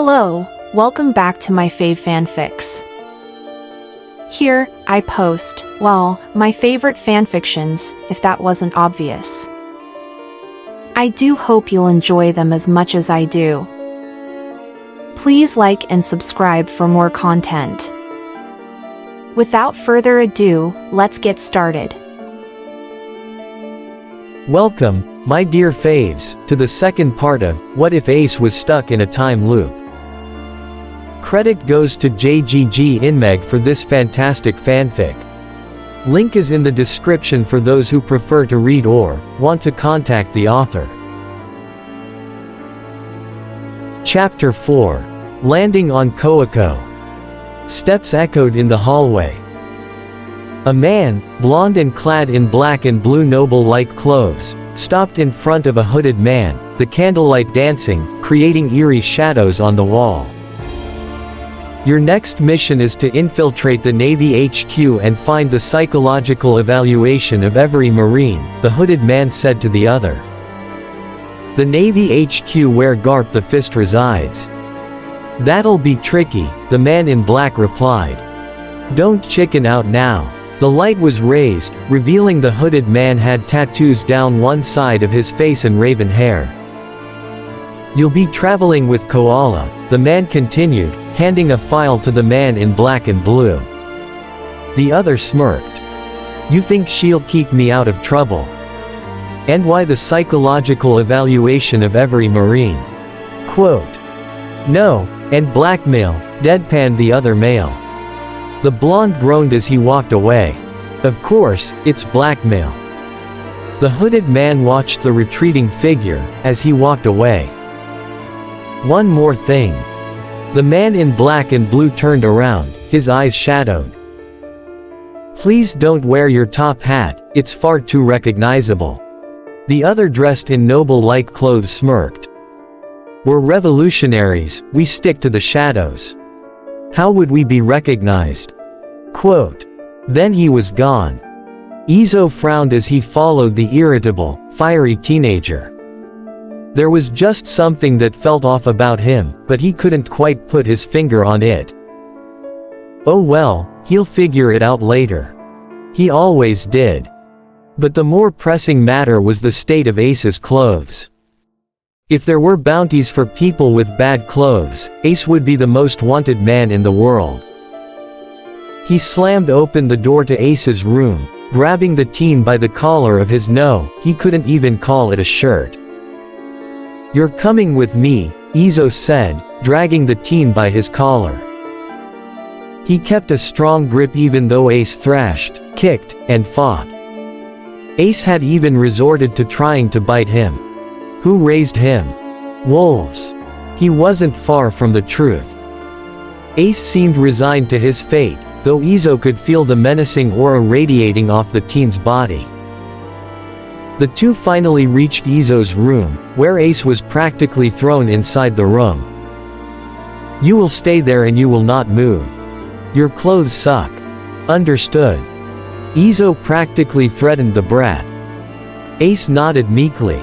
Hello, welcome back to my fave fanfics. Here, I post, well, my favorite fanfictions, if that wasn't obvious. I do hope you'll enjoy them as much as I do. Please like and subscribe for more content. Without further ado, let's get started. Welcome, my dear faves, to the second part of What If Ace Was Stuck in a Time Loop. Credit goes to JGG Inmeg for this fantastic fanfic. Link is in the description for those who prefer to read or want to contact the author. Chapter 4. Landing on Koako. Steps echoed in the hallway. A man, blond and clad in black and blue noble-like clothes, stopped in front of a hooded man, the candlelight dancing, creating eerie shadows on the wall. Your next mission is to infiltrate the Navy HQ and find the psychological evaluation of every Marine, the hooded man said to the other. The Navy HQ where Garp the Fist resides. That'll be tricky, the man in black replied. Don't chicken out now. The light was raised, revealing the hooded man had tattoos down one side of his face and raven hair. You'll be traveling with Koala, the man continued, handing a file to the man in black and blue. The other smirked. You think she'll keep me out of trouble? And why the psychological evaluation of every Marine? Quote. No, and blackmail, deadpanned the other male. The blonde groaned as he walked away. Of course, it's blackmail. The hooded man watched the retreating figure, as he walked away. One more thing. The man in black and blue turned around, his eyes shadowed. Please don't wear your top hat, it's far too recognizable. The other dressed in noble-like clothes smirked. We're revolutionaries, we stick to the shadows. How would we be recognized? Quote. Then he was gone. Izo frowned as he followed the irritable, fiery teenager. There was just something that felt off about him, but he couldn't quite put his finger on it. Oh well, he'll figure it out later. He always did. But the more pressing matter was the state of Ace's clothes. If there were bounties for people with bad clothes, Ace would be the most wanted man in the world. He slammed open the door to Ace's room, grabbing the teen by the collar of his he couldn't even call it a shirt. You're coming with me, Izo said, dragging the teen by his collar. He kept a strong grip even though Ace thrashed, kicked, and fought. Ace had even resorted to trying to bite him. Who raised him? Wolves. He wasn't far from the truth. Ace seemed resigned to his fate, though Izo could feel the menacing aura radiating off the teen's body. The two finally reached Izo's room, where Ace was practically thrown inside the room. You will stay there and you will not move. Your clothes suck. Understood. Izo practically threatened the brat. Ace nodded meekly.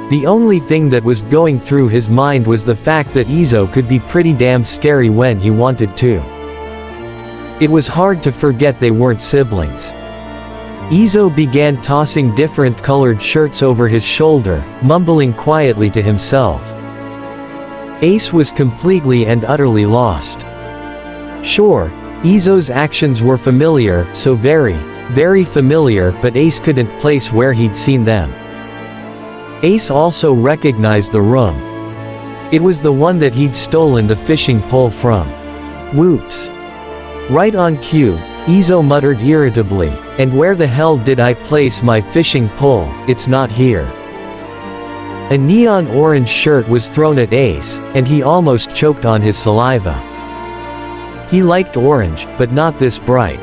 The only thing that was going through his mind was the fact that Izo could be pretty damn scary when he wanted to. It was hard to forget they weren't siblings. Izo began tossing different colored shirts over his shoulder, mumbling quietly to himself. Ace was completely and utterly lost. Sure, Izo's actions were familiar, so very, very familiar, but Ace couldn't place where he'd seen them. Ace also recognized the room. It was the one that he'd stolen the fishing pole from. Whoops. Right on cue, Izo muttered irritably, and where the hell did I place my fishing pole? It's not here. A neon orange shirt was thrown at Ace, and he almost choked on his saliva. He liked orange, but not this bright.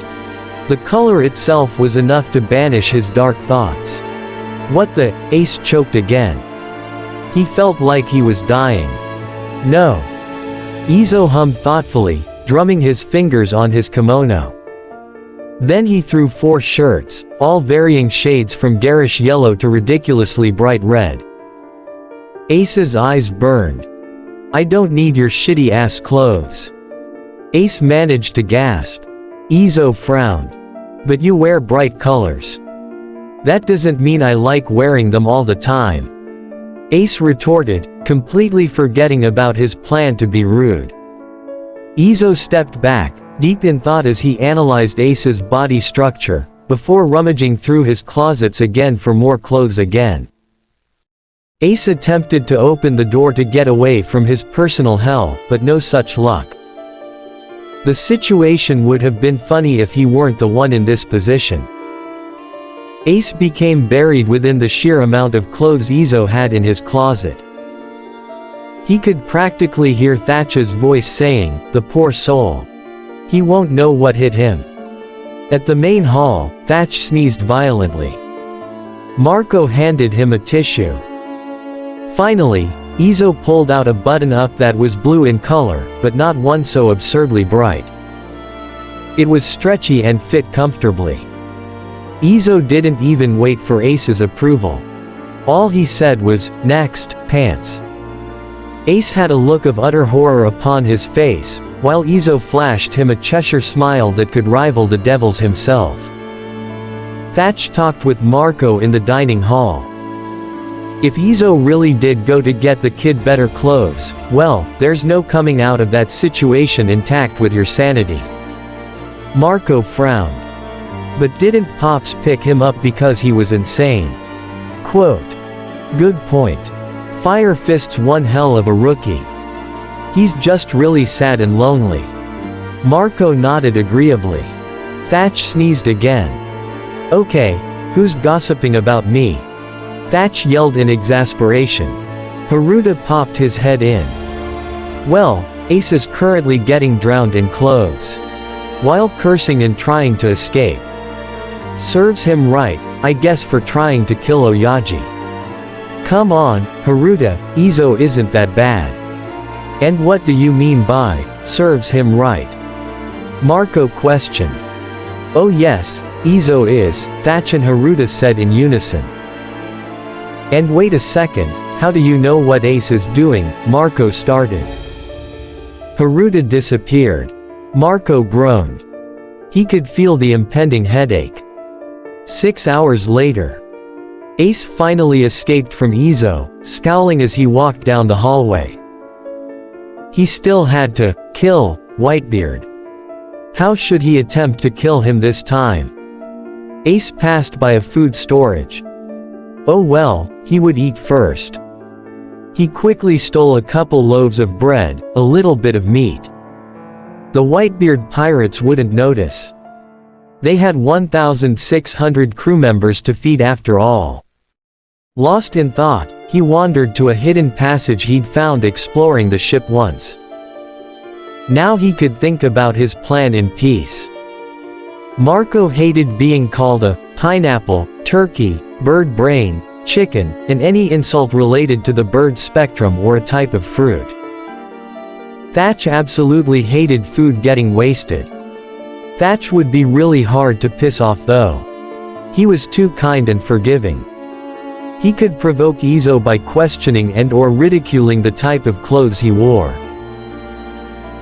The color itself was enough to banish his dark thoughts. What the? Ace choked again. He felt like he was dying. No. Izo hummed thoughtfully, drumming his fingers on his kimono. Then he threw 4 shirts, all varying shades from garish yellow to ridiculously bright red. Ace's eyes burned. I don't need your shitty ass clothes. Ace managed to gasp. Izo frowned. But you wear bright colors. That doesn't mean I like wearing them all the time. Ace retorted, completely forgetting about his plan to be rude. Izo stepped back, deep in thought as he analyzed Ace's body structure, before rummaging through his closets again for more clothes again. Ace attempted to open the door to get away from his personal hell, but no such luck. The situation would have been funny if he weren't the one in this position. Ace became buried within the sheer amount of clothes Izo had in his closet. He could practically hear Thatch's voice saying, "The poor soul. He won't know what hit him." At the main hall, Thatch sneezed violently. Marco handed him a tissue. Finally, Izo pulled out a button-up that was blue in color, but not one so absurdly bright. It was stretchy and fit comfortably. Izo didn't even wait for Ace's approval. All he said was, "Next, pants." Ace had a look of utter horror upon his face, while Izo flashed him a Cheshire smile that could rival the devil's himself. Thatch talked with Marco in the dining hall. If Izo really did go to get the kid better clothes, well, there's no coming out of that situation intact with your sanity. Marco frowned. But didn't Pops pick him up because he was insane? Quote. Good point. Fire Fist's one hell of a rookie. He's just really sad and lonely. Marco nodded agreeably. Thatch sneezed again. Okay, who's gossiping about me? Thatch yelled in exasperation. Haruta popped his head in. Well, Ace is currently getting drowned in clothes. While cursing and trying to escape. Serves him right, I guess, for trying to kill Oyaji. Come on, Haruta, Izo isn't that bad. And what do you mean by, serves him right? Marco questioned. Oh yes, Izo is, Thatch and Haruta said in unison. And wait a second, how do you know what Ace is doing? Marco started. Haruta disappeared. Marco groaned. He could feel the impending headache. 6 hours later. Ace finally escaped from Izo, scowling as he walked down the hallway. He still had to kill Whitebeard. How should he attempt to kill him this time? Ace passed by a food storage. Oh well, he would eat first. He quickly stole a couple loaves of bread, a little bit of meat. The Whitebeard pirates wouldn't notice. They had 1,600 crew members to feed after all. Lost in thought, he wandered to a hidden passage he'd found exploring the ship once. Now he could think about his plan in peace. Marco hated being called a pineapple, turkey, bird brain, chicken, and any insult related to the bird spectrum or a type of fruit. Thatch absolutely hated food getting wasted. Thatch would be really hard to piss off though. He was too kind and forgiving. He could provoke Izo by questioning and or ridiculing the type of clothes he wore.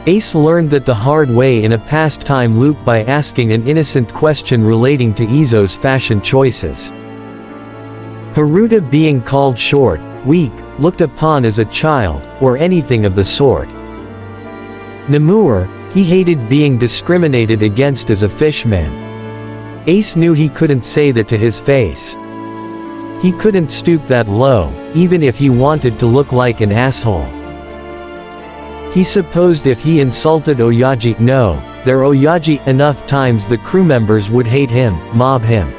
Ace learned that the hard way in a pastime loop by asking an innocent question relating to Izo's fashion choices. Haruta being called short, weak, looked upon as a child, or anything of the sort. Nemur, he hated being discriminated against as a fishman. Ace knew he couldn't say that to his face. He couldn't stoop that low, even if he wanted to look like an asshole. He supposed if he insulted Oyaji, their Oyaji, enough times the crew members would hate him, mob him.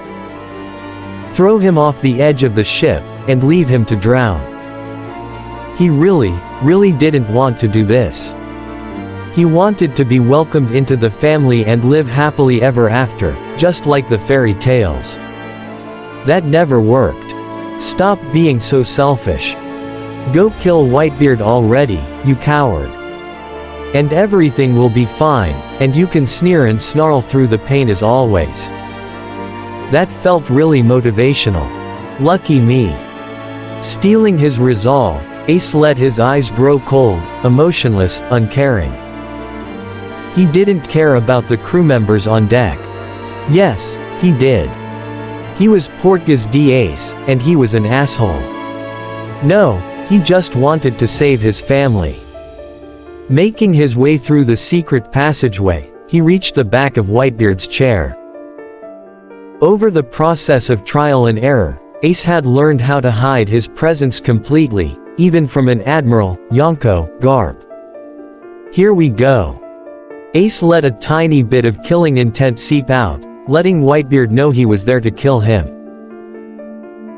Throw him off the edge of the ship, and leave him to drown. He really didn't want to do this. He wanted to be welcomed into the family and live happily ever after, just like the fairy tales. That never worked. Stop being so selfish. Go kill Whitebeard already, you coward. And everything will be fine, and you can sneer and snarl through the pain as always. That felt really motivational. Lucky me. Stealing his resolve, Ace let his eyes grow cold, emotionless, uncaring. He didn't care about the crew members on deck. Yes, he did. He was Portgas d'Ace, and he was an asshole. No, he just wanted to save his family. Making his way through the secret passageway, he reached the back of Whitebeard's chair. Over the process of trial and error, Ace had learned how to hide his presence completely, even from an Admiral, Yonko, Garp. Here we go. Ace let a tiny bit of killing intent seep out, letting Whitebeard know he was there to kill him.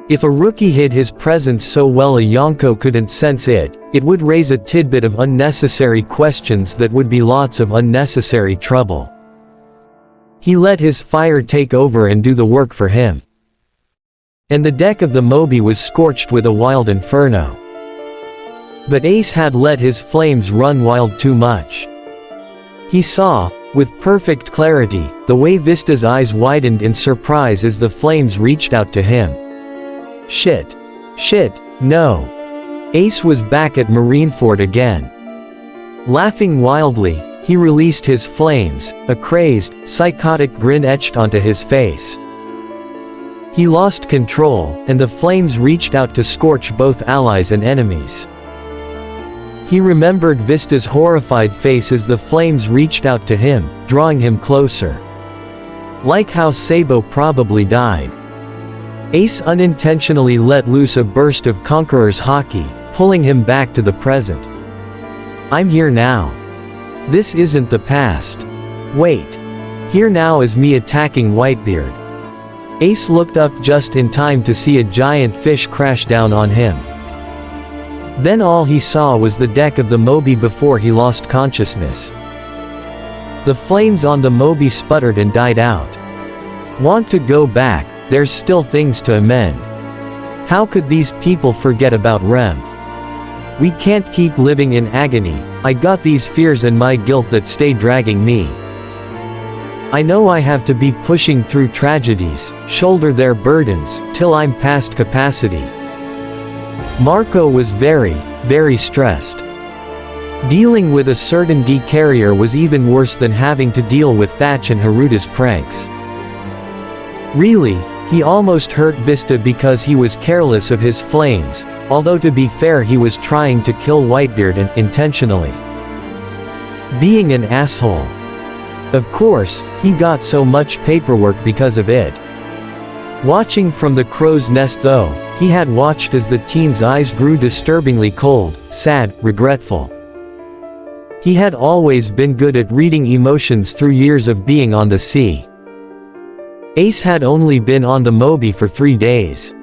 If a rookie hid his presence so well a Yonko couldn't sense it, it would raise a tidbit of unnecessary questions that would be lots of unnecessary trouble. He let his fire take over and do the work for him. And the deck of the Moby was scorched with a wild inferno. But Ace had let his flames run wild too much. He saw, with perfect clarity, the way Vista's eyes widened in surprise as the flames reached out to him. Shit. Shit, no. Ace was back at Marineford again. Laughing wildly, he released his flames, a crazed, psychotic grin etched onto his face. He lost control, and the flames reached out to scorch both allies and enemies. He remembered Vista's horrified face as the flames reached out to him, drawing him closer. Like how Sabo probably died. Ace unintentionally let loose a burst of Conqueror's Haki, pulling him back to the present. I'm here now. This isn't the past. Wait. Here now is me attacking Whitebeard. Ace looked up just in time to see a giant fish crash down on him. Then all he saw was the deck of the Moby before he lost consciousness. The flames on the Moby sputtered and died out. Want to go back, there's still things to amend. How could these people forget about Rem? We can't keep living in agony, I got these fears and my guilt that stay dragging me. I know I have to be pushing through tragedies, shoulder their burdens, till I'm past capacity. Marco was very, very stressed. Dealing with a certain D carrier was even worse than having to deal with Thatch and Haruta's pranks. Really, he almost hurt Vista because he was careless of his flames, although to be fair he was trying to kill Whitebeard and intentionally. Being an asshole. Of course, he got so much paperwork because of it. Watching from the crow's nest though, he had watched as the teen's eyes grew disturbingly cold, sad, regretful. He had always been good at reading emotions through years of being on the sea. Ace had only been on the Moby for 3 days.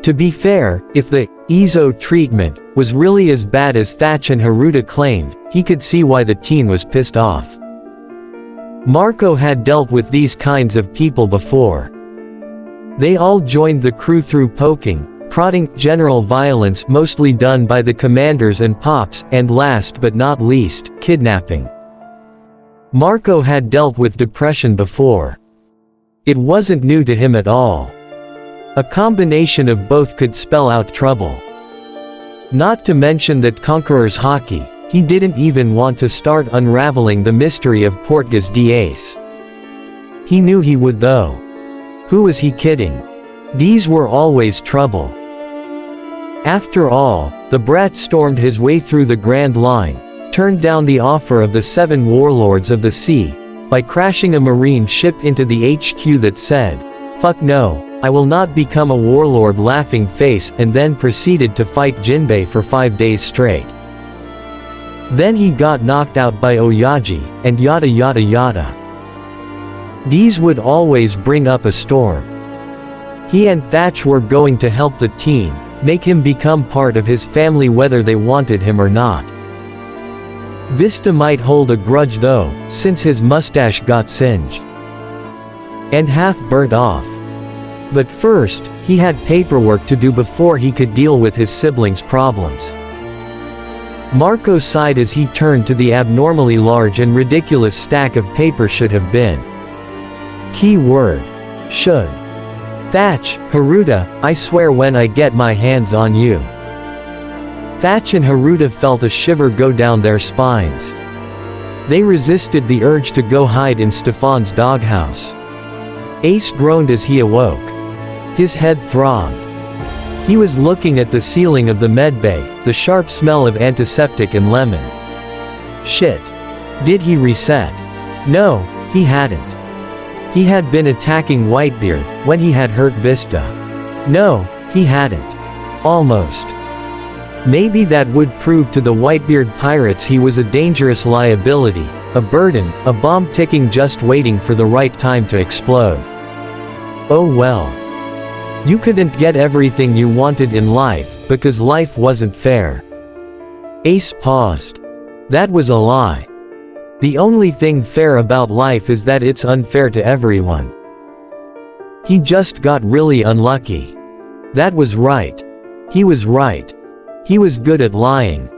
To be fair, if the Izo treatment was really as bad as Thatch and Haruta claimed, he could see why the teen was pissed off. Marco had dealt with these kinds of people before. They all joined the crew through poking, prodding, general violence mostly done by the commanders and pops, and last but not least, kidnapping. Marco had dealt with depression before. It wasn't new to him at all. A combination of both could spell out trouble. Not to mention that Conqueror's Haki, he didn't even want to start unraveling the mystery of Portgas d'Ace. He knew he would though. Who was he kidding? These were always trouble. After all, the brat stormed his way through the Grand Line, turned down the offer of the 7 warlords of the sea, by crashing a marine ship into the HQ that said, "Fuck no, I will not become a warlord," laughing face, and then proceeded to fight Jinbei for 5 days straight. Then he got knocked out by Oyaji, and yada yada yada. These would always bring up a storm. He and Thatch were going to help the teen, make him become part of his family whether they wanted him or not. Vista might hold a grudge though, since his mustache got singed. And half burnt off. But first, he had paperwork to do before he could deal with his siblings' problems. Marco sighed as he turned to the abnormally large and ridiculous stack of paper should have been. Key word. Should. Thatch, Haruta, I swear when I get my hands on you. Thatch and Haruta felt a shiver go down their spines. They resisted the urge to go hide in Stefan's doghouse. Ace groaned as he awoke. His head throbbed. He was looking at the ceiling of the medbay, the sharp smell of antiseptic and lemon. Shit. Did he reset? No, he hadn't. He had been attacking Whitebeard when he had hurt Vista. No, he hadn't. Almost. Maybe that would prove to the Whitebeard pirates he was a dangerous liability, a burden, a bomb ticking just waiting for the right time to explode. Oh well. You couldn't get everything you wanted in life, because life wasn't fair. Ace paused. That was a lie. The only thing fair about life is that it's unfair to everyone. He just got really unlucky. That was right. He was right. He was good at lying.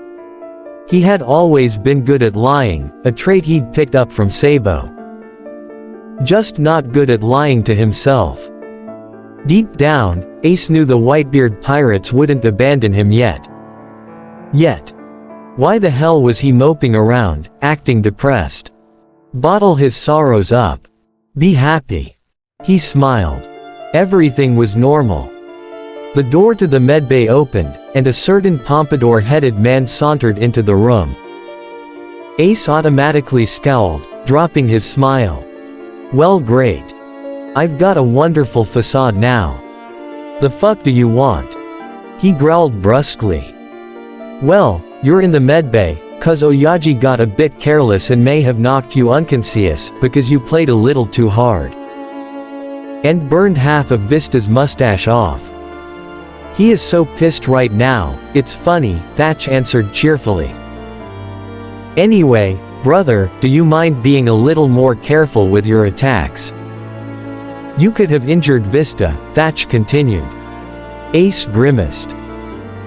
He had always been good at lying, a trait he'd picked up from Sabo. Just not good at lying to himself. Deep down, Ace knew the Whitebeard pirates wouldn't abandon him yet. Yet. Why the hell was he moping around, acting depressed? Bottle his sorrows up. Be happy. He smiled. Everything was normal. The door to the medbay opened, and a certain pompadour-headed man sauntered into the room. Ace automatically scowled, dropping his smile. Well, great. I've got a wonderful facade now. The fuck do you want? He growled brusquely. Well, you're in the medbay, 'cause Oyaji got a bit careless and may have knocked you unconscious, because you played a little too hard. And burned half of Vista's mustache off. He is so pissed right now, it's funny, Thatch answered cheerfully. Anyway, brother, do you mind being a little more careful with your attacks? You could have injured Vista, Thatch continued. Ace grimaced.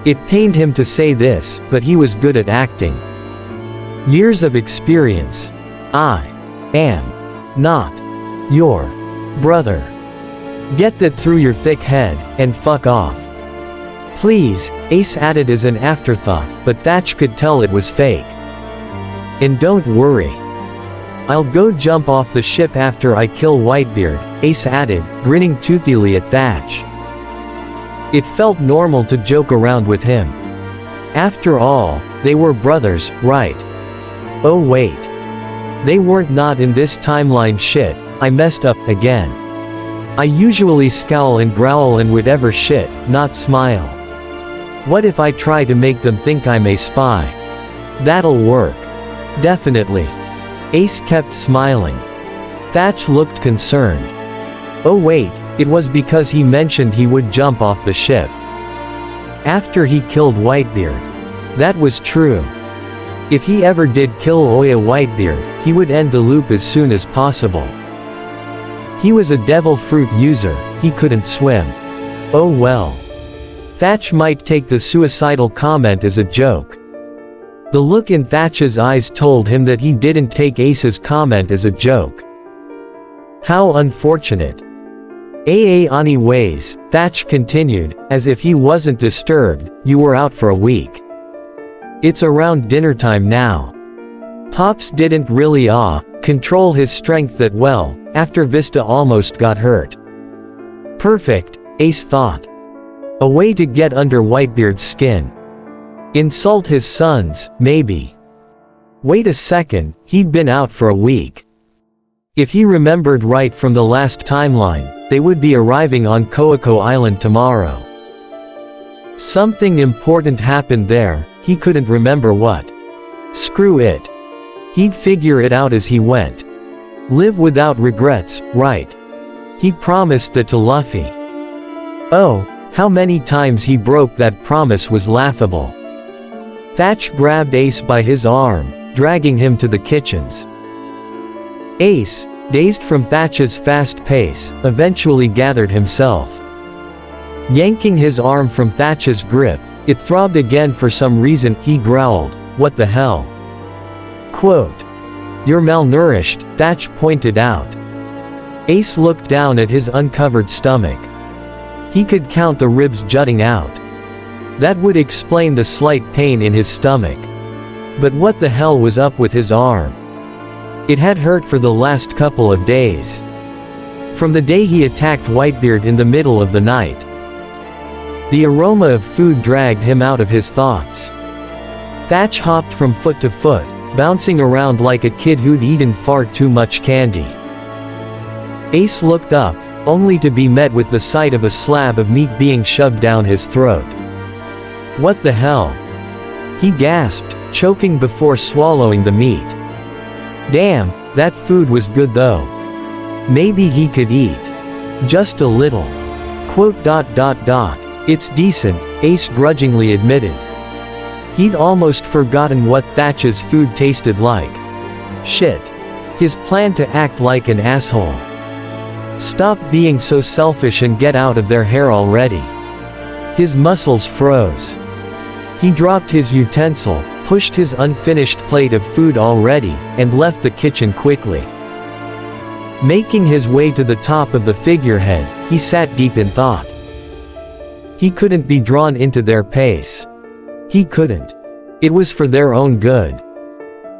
It pained him to say this, but he was good at acting. Years of experience. I am not your brother. Get that through your thick head, and fuck off. Please, Ace added as an afterthought, but Thatch could tell it was fake. And don't worry. I'll go jump off the ship after I kill Whitebeard, Ace added, grinning toothily at Thatch. It felt normal to joke around with him. After all, they were brothers, right? Oh wait. They weren't not in this timeline shit, I messed up again. I usually scowl and growl and whatever shit, not smile. What if I try to make them think I'm a spy? That'll work. Definitely. Ace kept smiling. Thatch looked concerned. Oh wait, it was because he mentioned he would jump off the ship. After he killed Whitebeard. That was true. If he ever did kill Oya Whitebeard, he would end the loop as soon as possible. He was a devil fruit user, he couldn't swim. Oh well. Thatch might take the suicidal comment as a joke. The look in Thatch's eyes told him that he didn't take Ace's comment as a joke. How unfortunate. Anyways, Thatch continued, as if he wasn't disturbed, you were out for a week. It's around dinner time now. Pops didn't really control his strength that well, after Vista almost got hurt. Perfect, Ace thought. A way to get under Whitebeard's skin. Insult his sons, maybe. Wait a second, he'd been out for a week. If he remembered right from the last timeline, they would be arriving on Koako Island tomorrow. Something important happened there, he couldn't remember what. Screw it. He'd figure it out as he went. Live without regrets, right? He promised that to Luffy. Oh, how many times he broke that promise was laughable. Thatch grabbed Ace by his arm, dragging him to the kitchens. Ace, dazed from Thatch's fast pace, eventually gathered himself. Yanking his arm from Thatch's grip, it throbbed again for some reason, he growled, what the hell? Quote. You're malnourished, Thatch pointed out. Ace looked down at his uncovered stomach. He could count the ribs jutting out. That would explain the slight pain in his stomach. But what the hell was up with his arm? It had hurt for the last couple of days. From the day he attacked Whitebeard in the middle of the night. The aroma of food dragged him out of his thoughts. Thatch hopped from foot to foot, bouncing around like a kid who'd eaten far too much candy. Ace looked up, only to be met with the sight of a slab of meat being shoved down his throat. What the hell? He gasped, choking before swallowing the meat. Damn, that food was good though. Maybe he could eat. Just a little. It's decent, Ace grudgingly admitted. He'd almost forgotten what Thatch's food tasted like. Shit. His plan to act like an asshole. Stop being so selfish and get out of their hair already. His muscles froze. He dropped his utensil, pushed his unfinished plate of food already, and left the kitchen quickly. Making his way to the top of the figurehead, he sat deep in thought. He couldn't be drawn into their pace. He couldn't. It was for their own good.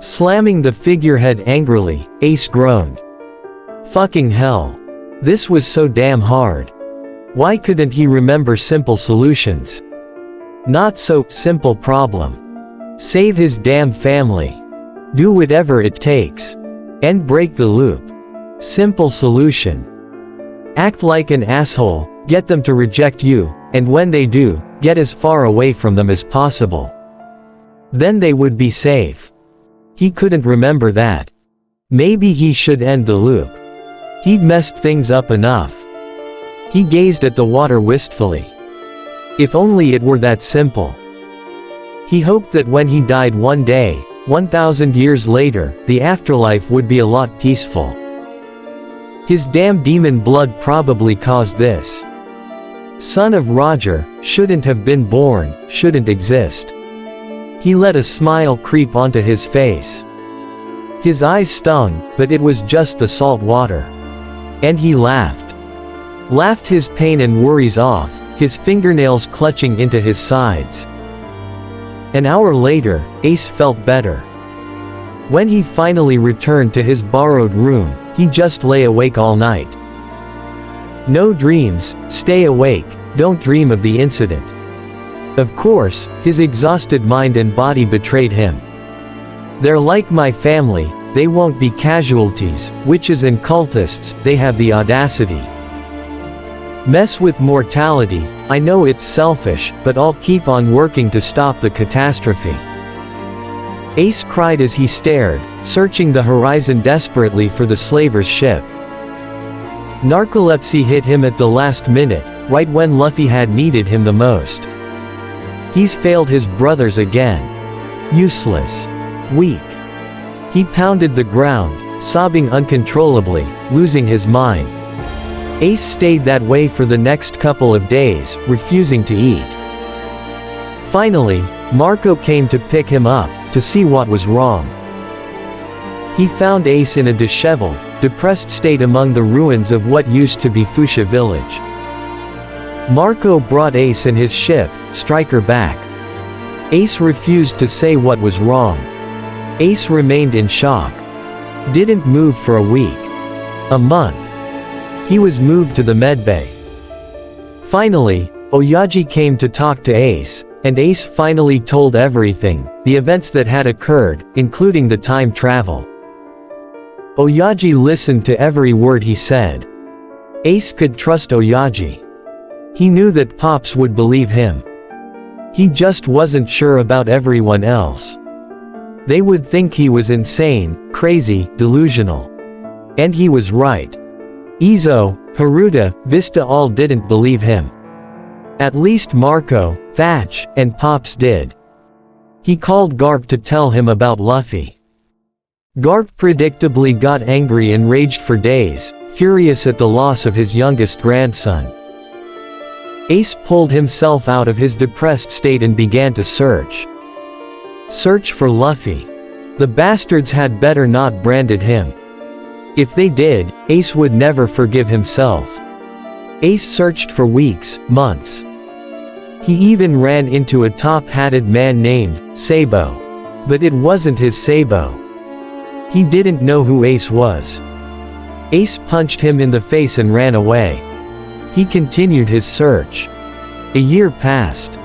Slamming the figurehead angrily, Ace groaned. Fucking hell. This was so damn hard. Why couldn't he remember simple solutions? Not so simple problem. Save his damn family. Do whatever it takes. And break the loop. Simple solution. Act like an asshole, get them to reject you, and when they do, get as far away from them as possible. Then they would be safe. He couldn't remember that. Maybe he should end the loop. He'd messed things up enough. He gazed at the water wistfully. If only it were that simple. He hoped that when he died one day, 1,000 years later, the afterlife would be a lot peaceful. His damn demon blood probably caused this. Son of Roger, shouldn't have been born, shouldn't exist. He let a smile creep onto his face. His eyes stung, but it was just the salt water. And he laughed. Laughed his pain and worries off, his fingernails clutching into his sides. An hour later, Ace felt better. When he finally returned to his borrowed room, he just lay awake all night. No dreams, stay awake, don't dream of the incident. Of course, his exhausted mind and body betrayed him. They're like my family, they won't be casualties, witches and cultists, they have the audacity. Mess with mortality, I know it's selfish, but I'll keep on working to stop the catastrophe. Ace cried as he stared, searching the horizon desperately for the slaver's ship. Narcolepsy hit him at the last minute, right when Luffy had needed him the most. He's failed his brothers again. Useless. Weak. He pounded the ground, sobbing uncontrollably, losing his mind. Ace stayed that way for the next couple of days, refusing to eat. Finally, Marco came to pick him up, to see what was wrong. He found Ace in a disheveled, depressed state among the ruins of what used to be Fuchsia Village. Marco brought Ace and his ship, Striker, back. Ace refused to say what was wrong. Ace remained in shock. Didn't move for a week. A month. He was moved to the medbay. Finally, Oyaji came to talk to Ace, and Ace finally told everything, the events that had occurred, including the time travel. Oyaji listened to every word he said. Ace could trust Oyaji. He knew that Pops would believe him. He just wasn't sure about everyone else. They would think he was insane, crazy, delusional. And he was right. Izo, Haruta, Vista all didn't believe him. At least Marco, Thatch, and Pops did. He called Garp to tell him about Luffy. Garp predictably got angry and raged for days, furious at the loss of his youngest grandson. Ace pulled himself out of his depressed state and began to search. Search for Luffy. The bastards had better not branded him. If they did, Ace would never forgive himself. Ace searched for weeks, months. He even ran into a top-hatted man named Sabo. But it wasn't his Sabo. He didn't know who Ace was. Ace punched him in the face and ran away. He continued his search. A year passed.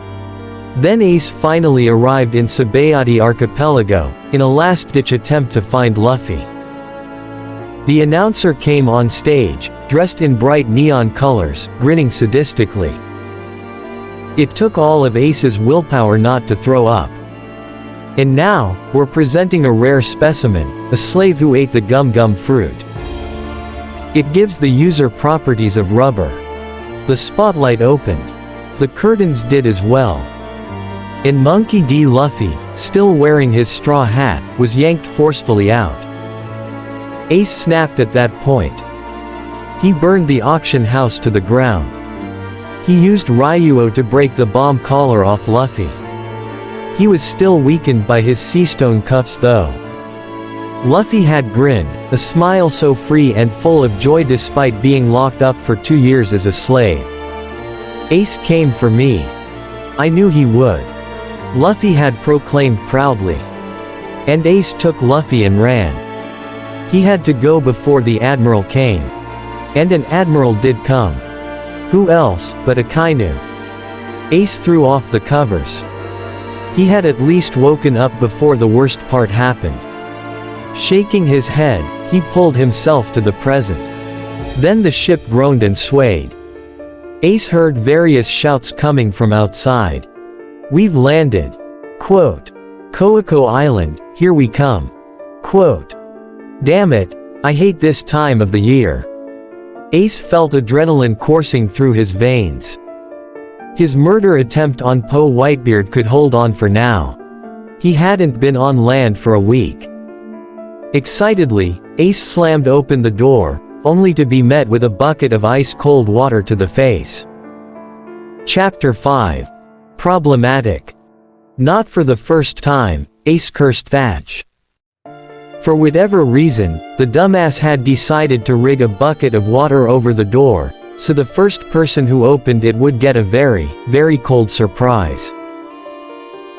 Then Ace finally arrived in Sabayati Archipelago, in a last-ditch attempt to find Luffy. The announcer came on stage, dressed in bright neon colors, grinning sadistically. It took all of Ace's willpower not to throw up. And now, we're presenting a rare specimen, a slave who ate the gum-gum fruit. It gives the user properties of rubber. The spotlight opened. The curtains did as well. And Monkey D. Luffy, still wearing his straw hat, was yanked forcefully out. Ace snapped at that point. He burned the auction house to the ground. He used Ryuo to break the bomb collar off Luffy. He was still weakened by his seastone cuffs though. Luffy had grinned, a smile so free and full of joy despite being locked up for 2 years as a slave. Ace came for me. I knew he would. Luffy had proclaimed proudly. And Ace took Luffy and ran. He had to go before the Admiral came. And an Admiral did come. Who else but Akainu? Ace threw off the covers. He had at least woken up before the worst part happened. Shaking his head, he pulled himself to the present. Then the ship groaned and swayed. Ace heard various shouts coming from outside. We've landed. Quote. Koiko Island, here we come. Quote. Damn it, I hate this time of the year. Ace felt adrenaline coursing through his veins. His murder attempt on Poe Whitebeard could hold on for now. He hadn't been on land for a week. Excitedly, Ace slammed open the door, only to be met with a bucket of ice-cold water to the face. Chapter 5. Problematic. Not for the first time, Ace cursed Thatch. For whatever reason, the dumbass had decided to rig a bucket of water over the door, so the first person who opened it would get a very, very cold surprise.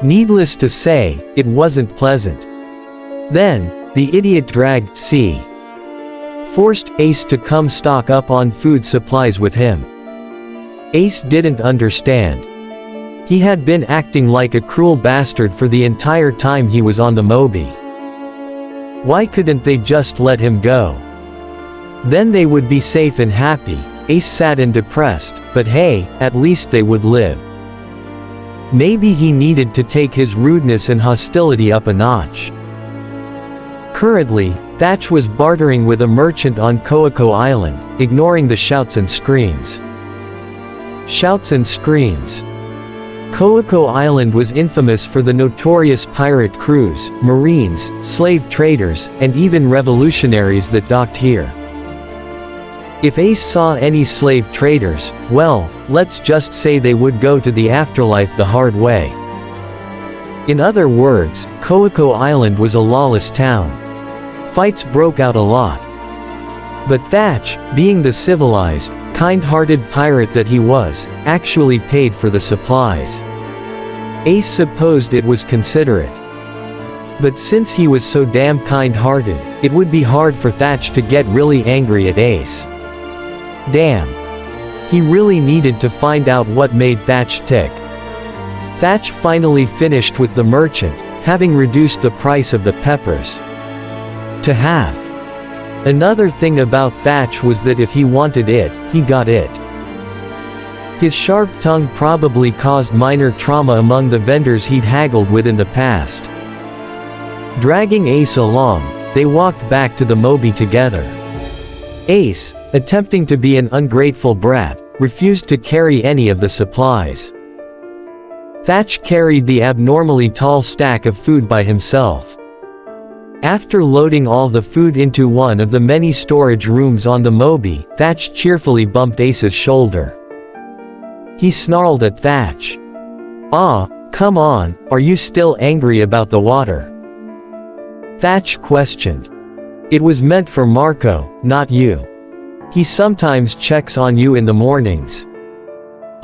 Needless to say, it wasn't pleasant. Then, the idiot dragged C. Forced Ace to come stock up on food supplies with him. Ace didn't understand. He had been acting like a cruel bastard for the entire time he was on the Moby. Why couldn't they just let him go? Then they would be safe and happy. Ace sad and depressed, but hey, at least they would live. Maybe he needed to take his rudeness and hostility up a notch. Currently, Thatch was bartering with a merchant on Koiko Island, ignoring the shouts and screams. Shouts and screams. Koiko Island was infamous for the notorious pirate crews, marines, slave traders, and even revolutionaries that docked here. If Ace saw any slave traders, well, let's just say they would go to the afterlife the hard way. In other words, Koiko Island was a lawless town. Fights broke out a lot. But Thatch, being the civilized, kind-hearted pirate that he was, actually paid for the supplies. Ace supposed it was considerate. But since he was so damn kind-hearted, it would be hard for Thatch to get really angry at Ace. Damn. He really needed to find out what made Thatch tick. Thatch finally finished with the merchant, having reduced the price of the peppers to half. Another thing about Thatch was that if he wanted it, he got it. His sharp tongue probably caused minor trauma among the vendors he'd haggled with in the past. Dragging Ace along, they walked back to the Moby together. Ace, attempting to be an ungrateful brat, refused to carry any of the supplies. Thatch carried the abnormally tall stack of food by himself. After loading all the food into one of the many storage rooms on the Moby, Thatch cheerfully bumped Ace's shoulder. He snarled at Thatch. "Ah, come on, are you still angry about the water?" Thatch questioned. "It was meant for Marco, not you. He sometimes checks on you in the mornings."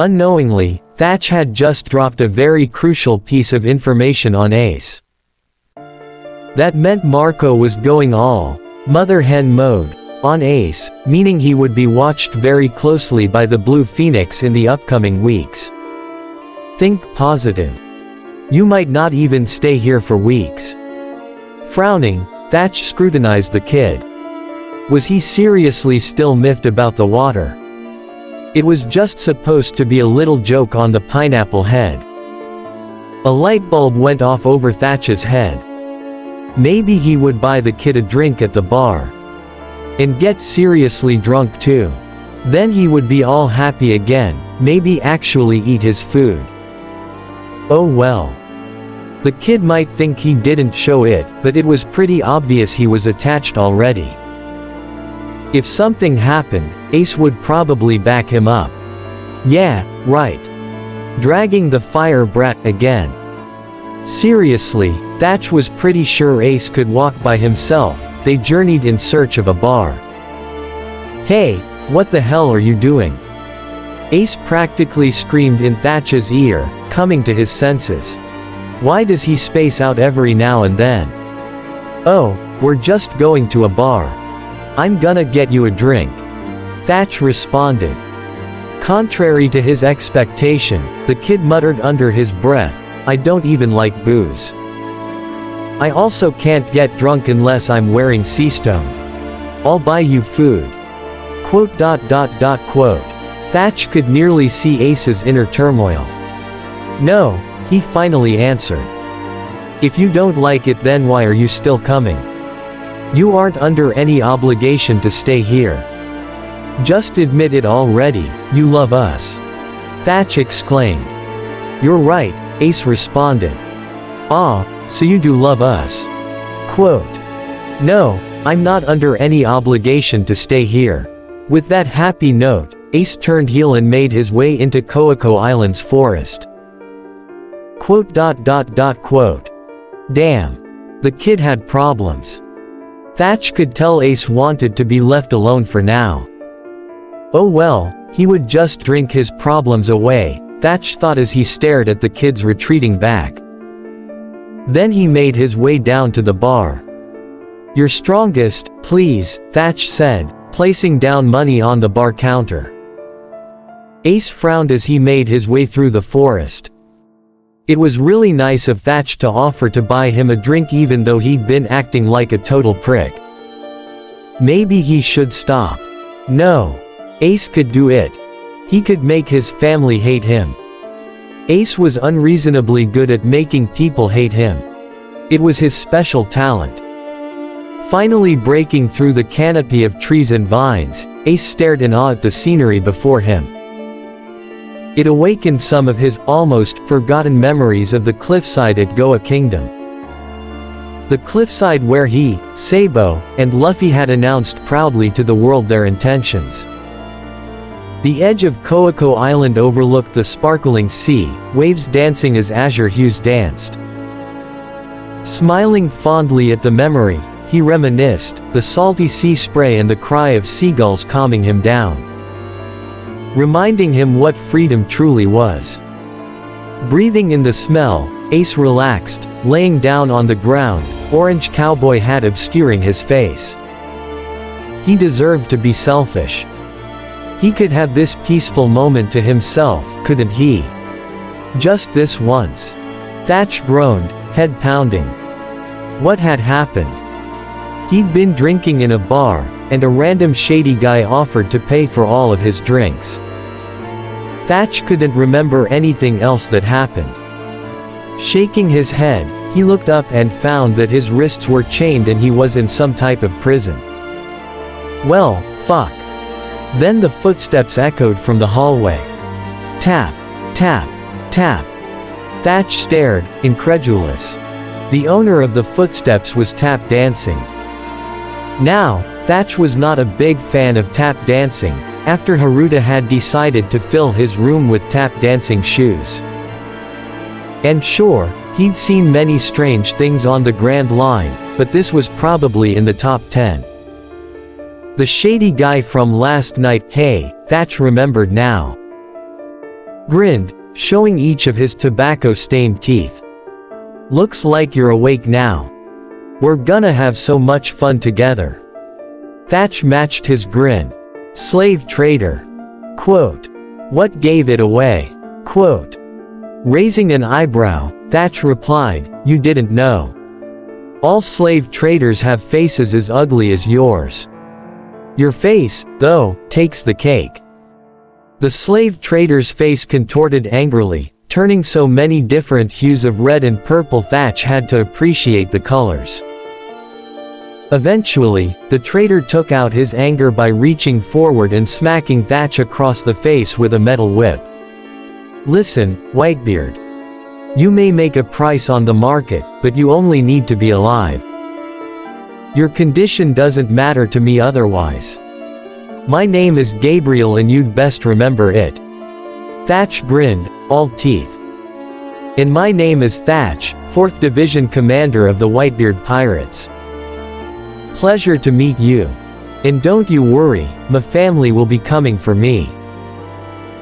Unknowingly, Thatch had just dropped a very crucial piece of information on Ace. That meant Marco was going all mother hen mode on Ace, meaning he would be watched very closely by the Blue Phoenix in the upcoming weeks. Think positive. You might not even stay here for weeks. Frowning, Thatch scrutinized the kid. Was he seriously still miffed about the water? It was just supposed to be a little joke on the pineapple head. A light bulb went off over Thatch's head. Maybe he would buy the kid a drink at the bar. And get seriously drunk too. Then he would be all happy again, maybe actually eat his food. Oh well. The kid might think he didn't show it, but it was pretty obvious he was attached already. If something happened, Ace would probably back him up. Yeah, right. Dragging the fire brat again. Seriously, Thatch was pretty sure Ace could walk by himself. They journeyed in search of a bar. Hey, what the hell are you doing? Ace practically screamed in Thatch's ear, coming to his senses. Why does he space out every now and then? Oh, we're just going to a bar. I'm gonna get you a drink. Thatch responded. Contrary to his expectation, the kid muttered under his breath, I don't even like booze. I also can't get drunk unless I'm wearing Seastone. I'll buy you food. Quote. Thatch could nearly see Ace's inner turmoil. No, he finally answered. If you don't like it, then why are you still coming? You aren't under any obligation to stay here. Just admit it already, you love us. Thatch exclaimed. You're right, Ace responded. Ah, so you do love us. Quote. No, I'm not under any obligation to stay here. With that happy note, Ace turned heel and made his way into Coco Island's forest. Quote. Damn. The kid had problems. Thatch could tell Ace wanted to be left alone for now. Oh well, he would just drink his problems away, Thatch thought as he stared at the kid's retreating back. Then he made his way down to the bar. Your strongest, please, Thatch said, placing down money on the bar counter. Ace frowned as he made his way through the forest. It was really nice of Thatch to offer to buy him a drink even though he'd been acting like a total prick. Maybe he should stop. No. Ace could do it. He could make his family hate him. Ace was unreasonably good at making people hate him. It was his special talent. Finally breaking through the canopy of trees and vines, Ace stared in awe at the scenery before him. It awakened some of his almost forgotten memories of the cliffside at Goa Kingdom. The cliffside where he, Sabo, and Luffy had announced proudly to the world their intentions. The edge of Coco Island overlooked the sparkling sea, waves dancing as azure hues danced. Smiling fondly at the memory, he reminisced, the salty sea spray and the cry of seagulls calming him down. Reminding him what freedom truly was. Breathing in the smell, Ace relaxed, laying down on the ground, orange cowboy hat obscuring his face. He deserved to be selfish. He could have this peaceful moment to himself, couldn't he? Just this once. Thatch groaned, head pounding. What had happened? He'd been drinking in a bar, and a random shady guy offered to pay for all of his drinks. Thatch couldn't remember anything else that happened. Shaking his head, he looked up and found that his wrists were chained and he was in some type of prison. Well, fuck. Then the footsteps echoed from the hallway. Tap, tap, tap. Thatch stared, incredulous. The owner of the footsteps was tap dancing. Now, Thatch was not a big fan of tap dancing, after Haruta had decided to fill his room with tap dancing shoes. And sure, he'd seen many strange things on the Grand Line, but this was probably in the top 10. The shady guy from last night, hey, Thatch remembered now. Grinned, showing each of his tobacco-stained teeth. "Looks like you're awake now. We're gonna have so much fun together." Thatch matched his grin. "Slave trader." Quote. "What gave it away?" Quote. Raising an eyebrow, Thatch replied, "You didn't know. All slave traders have faces as ugly as yours. Your face, though, takes the cake." The slave trader's face contorted angrily, turning so many different hues of red and purple Thatch had to appreciate the colors. Eventually, the trader took out his anger by reaching forward and smacking Thatch across the face with a metal whip. "Listen, Whitebeard. You may make a price on the market, but you only need to be alive. Your condition doesn't matter to me otherwise. My name is Gabriel and you'd best remember it." Thatch grinned, all teeth. "And my name is Thatch, 4th Division Commander of the Whitebeard Pirates. Pleasure to meet you. And don't you worry, my family will be coming for me."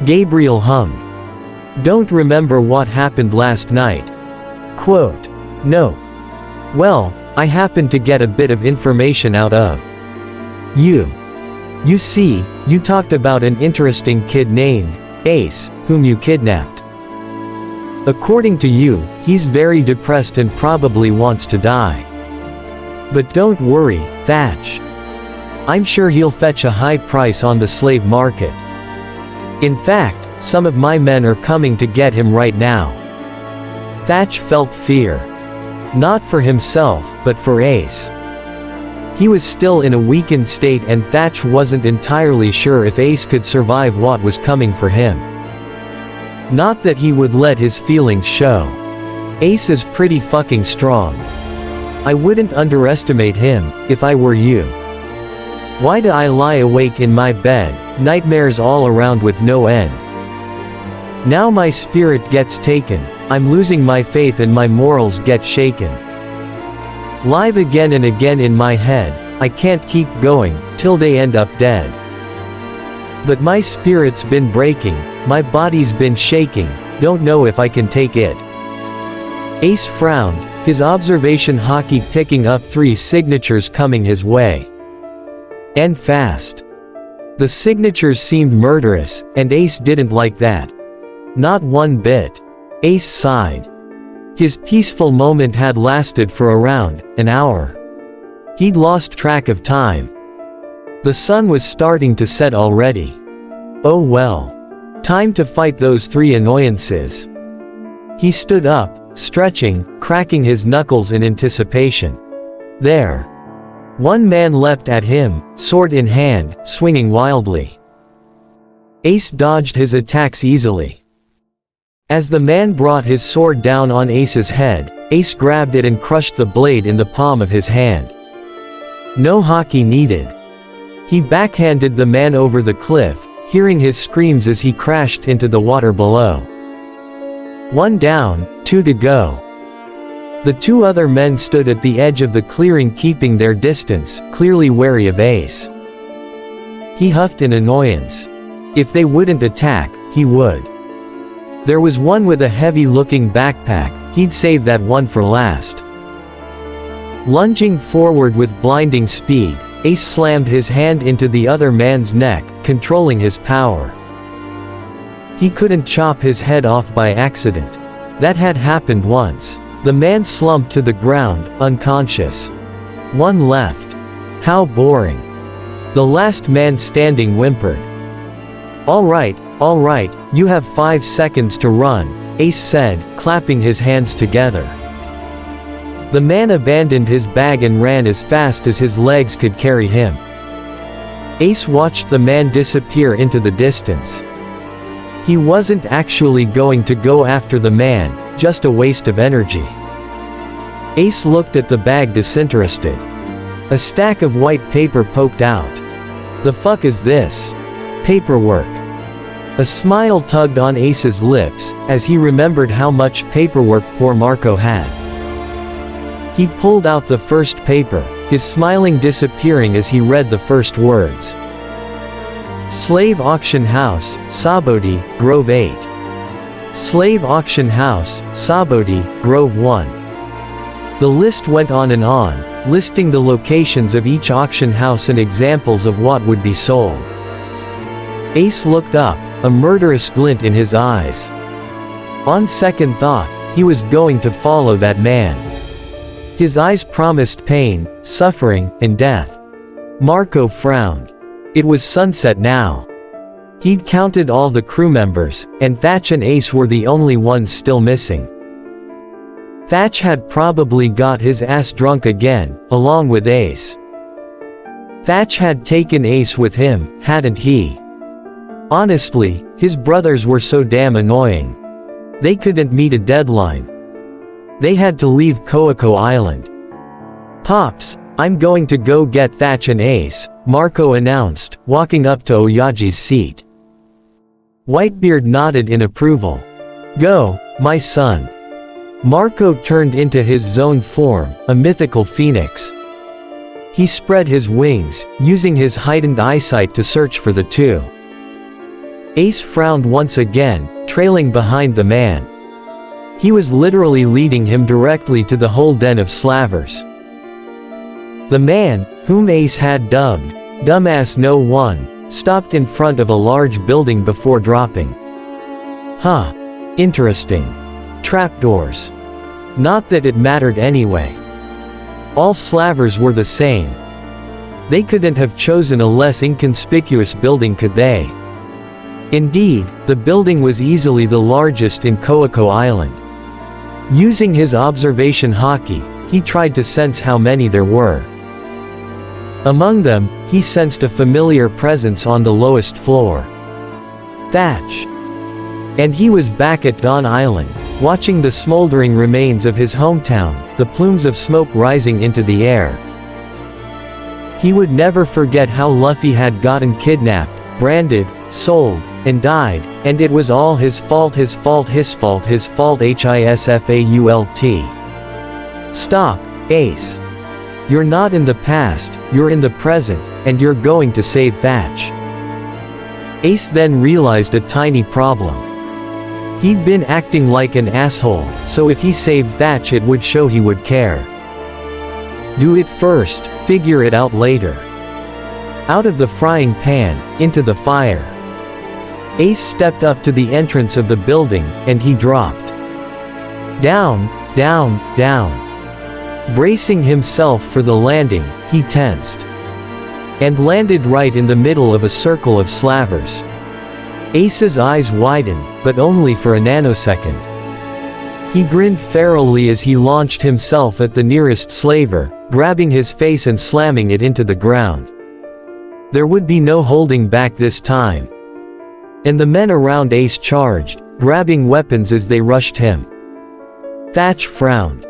Gabriel hummed. "Don't remember what happened last night." Quote. "No. Well, I happened to get a bit of information out of you. You see, you talked about an interesting kid named Ace, whom you kidnapped. According to you, he's very depressed and probably wants to die. But don't worry, Thatch. I'm sure he'll fetch a high price on the slave market. In fact, some of my men are coming to get him right now." Thatch felt fear. Not for himself, but for Ace. He was still in a weakened state and Thatch wasn't entirely sure if Ace could survive what was coming for him. Not that he would let his feelings show. Ace is pretty fucking strong. I wouldn't underestimate him, if I were you. Why do I lie awake in my bed, nightmares all around with no end? Now my spirit gets taken, I'm losing my faith and my morals get shaken. Live again and again in my head, I can't keep going, till they end up dead. But my spirit's been breaking, my body's been shaking, don't know if I can take it." Ace frowned, his observation hockey picking up 3 signatures coming his way. And fast. The signatures seemed murderous, and Ace didn't like that. Not one bit. Ace sighed. His peaceful moment had lasted for around an hour. He'd lost track of time. The sun was starting to set already. Oh well. Time to fight those 3 annoyances. He stood up, stretching, cracking his knuckles in anticipation. There. One man leapt at him, sword in hand, swinging wildly. Ace dodged his attacks easily. As the man brought his sword down on Ace's head, Ace grabbed it and crushed the blade in the palm of his hand. No hockey needed. He backhanded the man over the cliff, hearing his screams as he crashed into the water below. 1 down, 2 to go. The 2 other men stood at the edge of the clearing keeping their distance, clearly wary of Ace. He huffed in annoyance. If they wouldn't attack, he would. There was one with a heavy-looking backpack, he'd save that one for last. Lunging forward with blinding speed, Ace slammed his hand into the other man's neck, controlling his power. He couldn't chop his head off by accident. That had happened once. The man slumped to the ground, unconscious. 1 left. How boring. The last man standing whimpered. All right, you have 5 seconds to run, Ace said, clapping his hands together. The man abandoned his bag and ran as fast as his legs could carry him. Ace watched the man disappear into the distance. He wasn't actually going to go after the man, just a waste of energy. Ace looked at the bag disinterested. A stack of white paper poked out. The fuck is this? Paperwork. A smile tugged on Ace's lips, as he remembered how much paperwork poor Marco had. He pulled out the first paper, his smiling disappearing as he read the first words. Slave Auction House, Saboti, Grove 8. Slave Auction House, Saboti, Grove 1. The list went on and on, listing the locations of each auction house and examples of what would be sold. Ace looked up, a murderous glint in his eyes. On second thought, he was going to follow that man. His eyes promised pain, suffering, and death. Marco frowned. It was sunset now. He'd counted all the crew members, and Thatch and Ace were the only ones still missing. Thatch had probably got his ass drunk again, along with Ace. Thatch had taken Ace with him, hadn't he? Honestly, his brothers were so damn annoying. They couldn't meet a deadline. They had to leave Coaco Island. "Pops, I'm going to go get Thatch and Ace," Marco announced, walking up to Oyaji's seat. Whitebeard nodded in approval. "Go, my son." Marco turned into his zone form, a mythical phoenix. He spread his wings, using his heightened eyesight to search for the two. Ace frowned once again, trailing behind the man. He was literally leading him directly to the whole den of slavers. The man, whom Ace had dubbed Dumbass No. 1, stopped in front of a large building before dropping. Huh. Interesting. Trapdoors. Not that it mattered anyway. All slavers were the same. They couldn't have chosen a less inconspicuous building, could they? Indeed, the building was easily the largest in Coaco Island. Using his observation hockey, he tried to sense how many there were. Among them, he sensed a familiar presence on the lowest floor. Thatch. And he was back at Dawn Island, watching the smoldering remains of his hometown, the plumes of smoke rising into the air. He would never forget how Luffy had gotten kidnapped, branded, sold, and died, and it was all his fault, his fault, his fault, his fault, HISFAULT. Stop, Ace. You're not in the past, you're in the present, and you're going to save Thatch. Ace then realized a tiny problem. He'd been acting like an asshole, so if he saved Thatch it would show he would care. Do it first, figure it out later. Out of the frying pan, into the fire. Ace stepped up to the entrance of the building, and he dropped. Down, down, down. Bracing himself for the landing, he tensed. And landed right in the middle of a circle of slavers. Ace's eyes widened, but only for a nanosecond. He grinned ferally as he launched himself at the nearest slaver, grabbing his face and slamming it into the ground. There would be no holding back this time. And the men around Ace charged, grabbing weapons as they rushed him. Thatch frowned.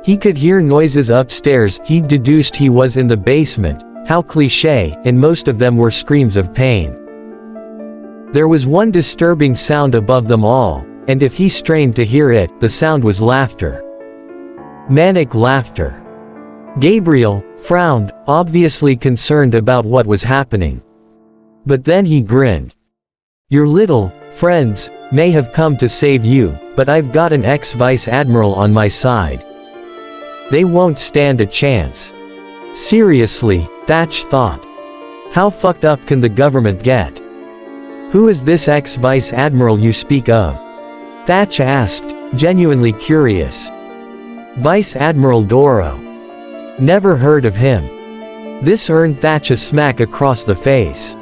He could hear noises upstairs. He'd deduced he was in the basement, how cliché, and most of them were screams of pain. There was one disturbing sound above them all, and if he strained to hear it, the sound was laughter. Manic laughter. Gabriel frowned, obviously concerned about what was happening. But then he grinned. Your little friends may have come to save you, but I've got an ex-vice admiral on my side. They won't stand a chance. Seriously, Thatch thought. How fucked up can the government get? Who is this ex-vice admiral you speak of? Thatch asked, genuinely curious. Vice Admiral Doro. Never heard of him. This earned Thatch a smack across the face.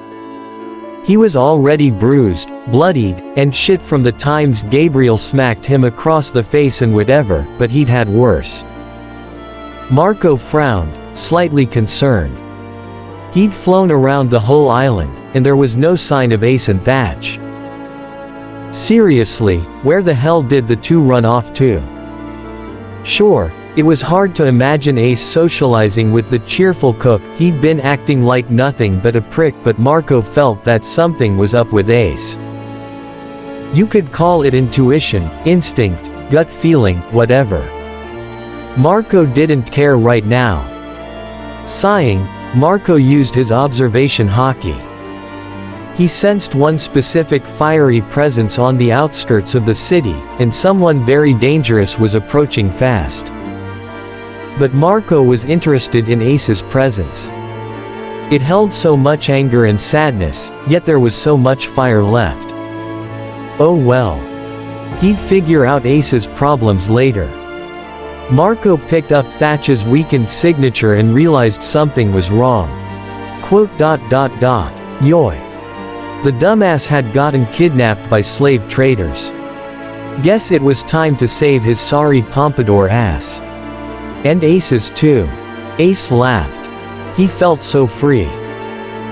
He was already bruised, bloodied, and shit from the times Gabriel smacked him across the face and whatever, but he'd had worse. Marco frowned, slightly concerned. He'd flown around the whole island, and there was no sign of Ace and Thatch. Seriously, where the hell did the two run off to? Sure, it was hard to imagine Ace socializing with the cheerful cook. He'd been acting like nothing but a prick, but Marco felt that something was up with Ace. You could call it intuition, instinct, gut feeling, whatever. Marco didn't care right now. Sighing, Marco used his observation hockey. He sensed one specific fiery presence on the outskirts of the city, and someone very dangerous was approaching fast. But Marco was interested in Ace's presence. It held so much anger and sadness, yet there was so much fire left. Oh well. He'd figure out Ace's problems later. Marco picked up Thatch's weakened signature and realized something was wrong. Yoy. The dumbass had gotten kidnapped by slave traders. Guess it was time to save his sorry pompadour ass. And Ace's too. Ace laughed. He felt so free.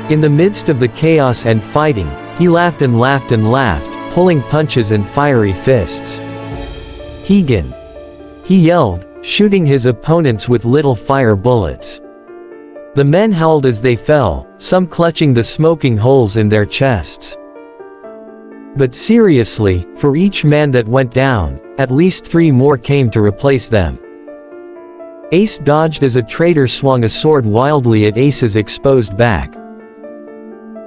In the midst of the chaos and fighting, he laughed and laughed and laughed, pulling punches and fiery fists. Hegan. He yelled, shooting his opponents with little fire bullets. The men howled as they fell, some clutching the smoking holes in their chests. But seriously, for each man that went down, at least 3 more came to replace them. Ace dodged as a traitor swung a sword wildly at Ace's exposed back.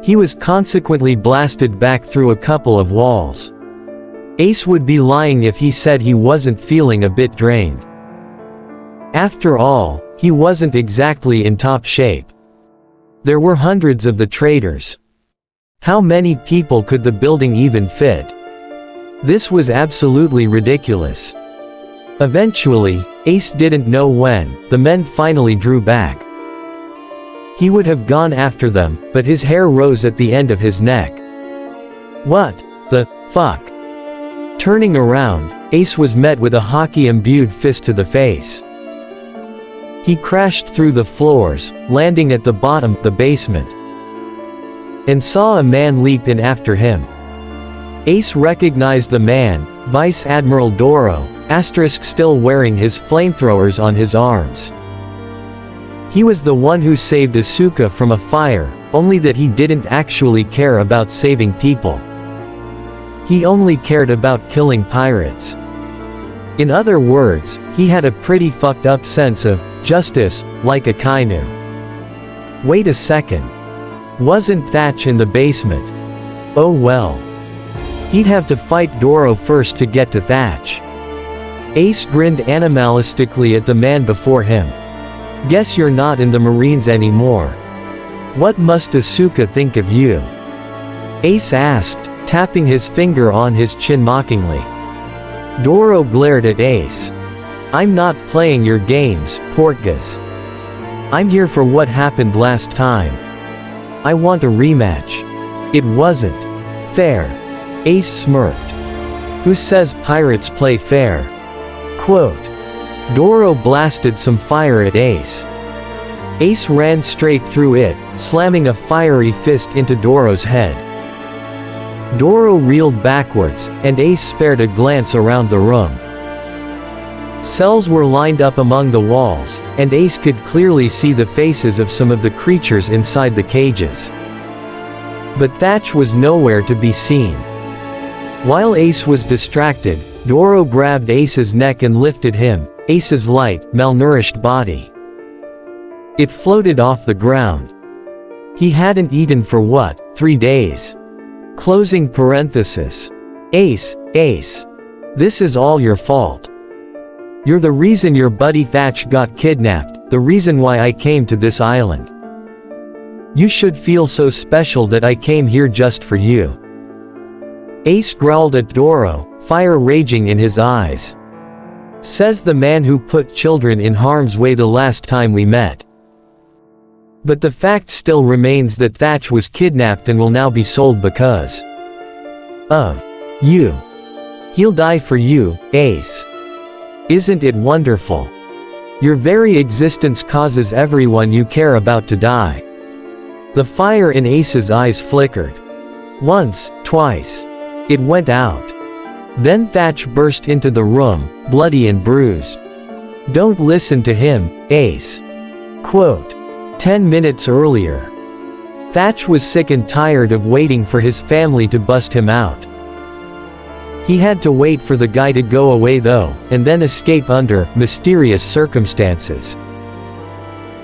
He was consequently blasted back through a couple of walls. Ace would be lying if he said he wasn't feeling a bit drained. After all, he wasn't exactly in top shape. There were hundreds of the traitors. How many people could the building even fit? This was absolutely ridiculous. Eventually, Ace didn't know when, the men finally drew back. He would have gone after them, but his hair rose at the end of his neck. What the fuck? Turning around, Ace was met with a hockey-imbued fist to the face. He crashed through the floors, landing at the bottom of the basement, and saw a man leap in after him. Ace recognized the man, Vice Admiral Doro, still wearing his flamethrowers on his arms. He was the one who saved Asuka from a fire, only that he didn't actually care about saving people. He only cared about killing pirates. In other words, he had a pretty fucked up sense of justice, like Akainu. Wait a second. Wasn't Thatch in the basement? Oh well. He'd have to fight Doro first to get to Thatch. Ace grinned animalistically at the man before him. Guess you're not in the Marines anymore. What must Asuka think of you? Ace asked, tapping his finger on his chin mockingly. Doro glared at Ace. I'm not playing your games, Portgas. I'm here for what happened last time. I want a rematch. It wasn't fair. Ace smirked. Who says pirates play fair? Quote. Doro blasted some fire at Ace. Ace ran straight through it, slamming a fiery fist into Doro's head. Doro reeled backwards, and Ace spared a glance around the room. Cells were lined up among the walls, and Ace could clearly see the faces of some of the creatures inside the cages. But Thatch was nowhere to be seen. While Ace was distracted, Doro grabbed Ace's neck and lifted him, Ace's light, malnourished body. It floated off the ground. He hadn't eaten for what, 3 days? Closing parenthesis. Ace, this is all your fault. You're the reason your buddy Thatch got kidnapped, the reason why I came to this island. You should feel so special that I came here just for you. Ace growled at Doro, fire raging in his eyes. Says the man who put children in harm's way the last time we met. But the fact still remains that Thatch was kidnapped and will now be sold because of you. He'll die for you, Ace. Isn't it wonderful? Your very existence causes everyone you care about to die. The fire in Ace's eyes flickered. Once, twice. It went out. Then Thatch burst into the room, bloody and bruised. Don't listen to him, Ace. Quote. 10 minutes earlier. Thatch was sick and tired of waiting for his family to bust him out. He had to wait for the guy to go away though, and then escape under mysterious circumstances.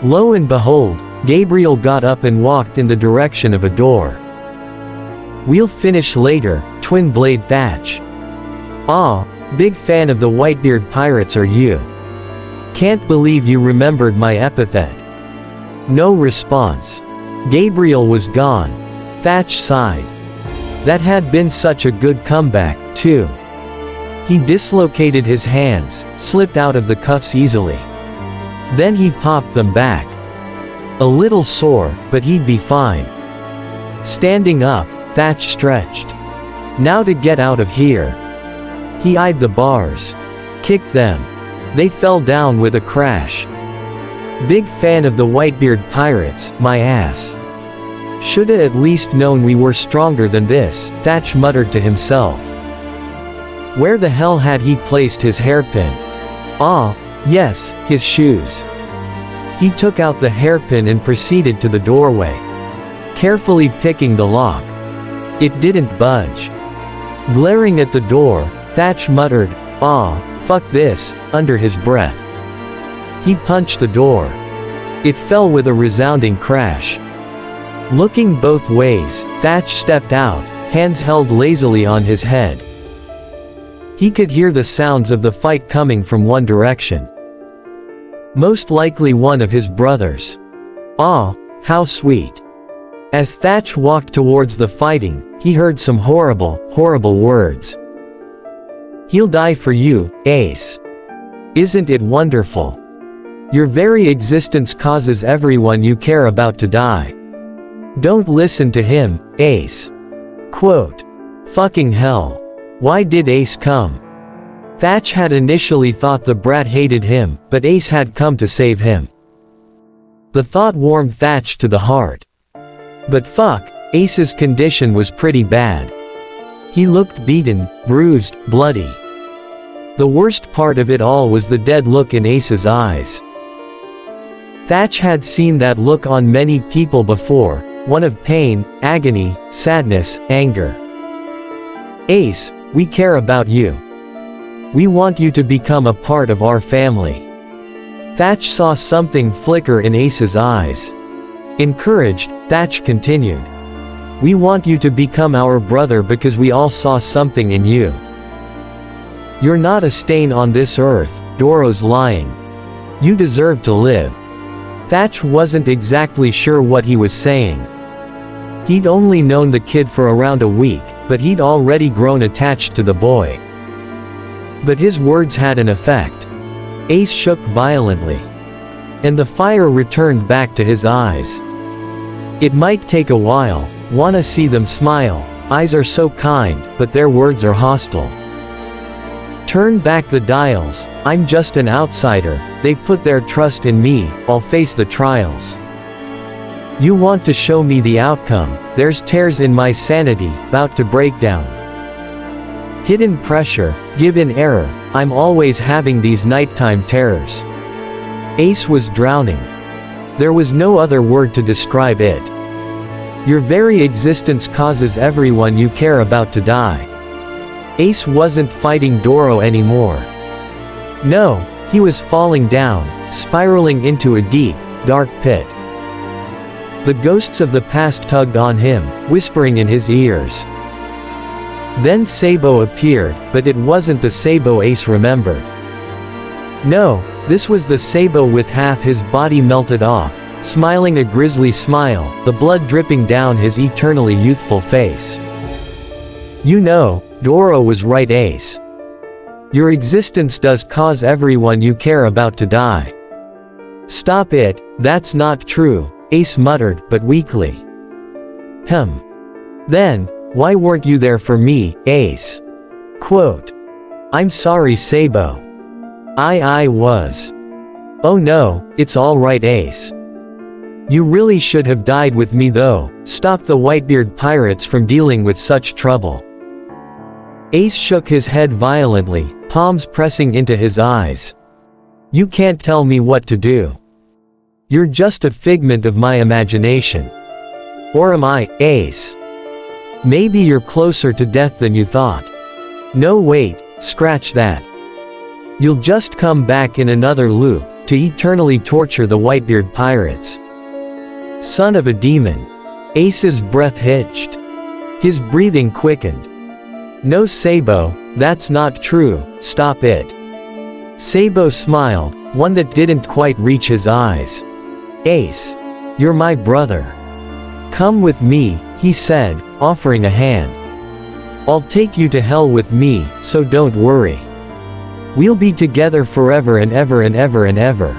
Lo and behold, Gabriel got up and walked in the direction of a door. We'll finish later, Twin Blade Thatch. Aw, big fan of the Whitebeard pirates are you. Can't believe you remembered my epithet. No response. Gabriel was gone. Thatch sighed. That had been such a good comeback, too. He dislocated his hands, slipped out of the cuffs easily. Then he popped them back. A little sore, but he'd be fine. Standing up, Thatch stretched. Now to get out of here. He eyed the bars. Kicked them. They fell down with a crash. Big fan of the Whitebeard pirates, my ass. Shoulda at least known we were stronger than this, Thatch muttered to himself. Where the hell had he placed his hairpin? Ah, yes, his shoes. He took out the hairpin and proceeded to the doorway. Carefully picking the lock. It didn't budge. Glaring at the door, Thatch muttered, "Ah, fuck this," under his breath. He punched the door. It fell with a resounding crash. Looking both ways, Thatch stepped out, hands held lazily on his head. He could hear the sounds of the fight coming from one direction. Most likely one of his brothers. Ah, how sweet. As Thatch walked towards the fighting, he heard some horrible, horrible words. "He'll die for you, Ace. Isn't it wonderful? Your very existence causes everyone you care about to die. Don't listen to him, Ace." Quote. Fucking hell. Why did Ace come? Thatch had initially thought the brat hated him, but Ace had come to save him. The thought warmed Thatch to the heart. But fuck, Ace's condition was pretty bad. He looked beaten, bruised, bloody. The worst part of it all was the dead look in Ace's eyes. Thatch had seen that look on many people before, one of pain, agony, sadness, anger. "Ace, we care about you. We want you to become a part of our family." Thatch saw something flicker in Ace's eyes. Encouraged, Thatch continued. "We want you to become our brother because we all saw something in you. You're not a stain on this earth, Doro's lying. You deserve to live." Thatch wasn't exactly sure what he was saying. He'd only known the kid for around a week, but he'd already grown attached to the boy. But his words had an effect. Ace shook violently. And the fire returned back to his eyes. It might take a while, wanna see them smile, eyes are so kind, but their words are hostile. Turn back the dials, I'm just an outsider, they put their trust in me, I'll face the trials. You want to show me the outcome, there's tears in my sanity, bout to break down. Hidden pressure, given error, I'm always having these nighttime terrors. Ace was drowning. There was no other word to describe it. Your very existence causes everyone you care about to die. Ace wasn't fighting Doro anymore. No, he was falling down, spiraling into a deep, dark pit. The ghosts of the past tugged on him, whispering in his ears. Then Sabo appeared, but it wasn't the Sabo Ace remembered. No, this was the Sabo with half his body melted off, smiling a grisly smile, the blood dripping down his eternally youthful face. You know, Doro was right, Ace. Your existence does cause everyone you care about to die. Stop it, that's not true, Ace muttered, but weakly. Then, why weren't you there for me, Ace? Quote. I'm sorry, Sabo. I was. Oh no, it's alright, Ace. You really should have died with me though, stop the Whitebeard pirates from dealing with such trouble. Ace shook his head violently, palms pressing into his eyes. You can't tell me what to do. You're just a figment of my imagination. Or am I, Ace? Maybe you're closer to death than you thought. No wait, scratch that. You'll just come back in another loop, to eternally torture the Whitebeard pirates. Son of a demon. Ace's breath hitched. His breathing quickened. "No, Sabo, that's not true, stop it." Sabo smiled, one that didn't quite reach his eyes. "Ace. You're my brother. Come with me," he said, offering a hand. "I'll take you to hell with me, so don't worry. We'll be together forever and ever and ever and ever.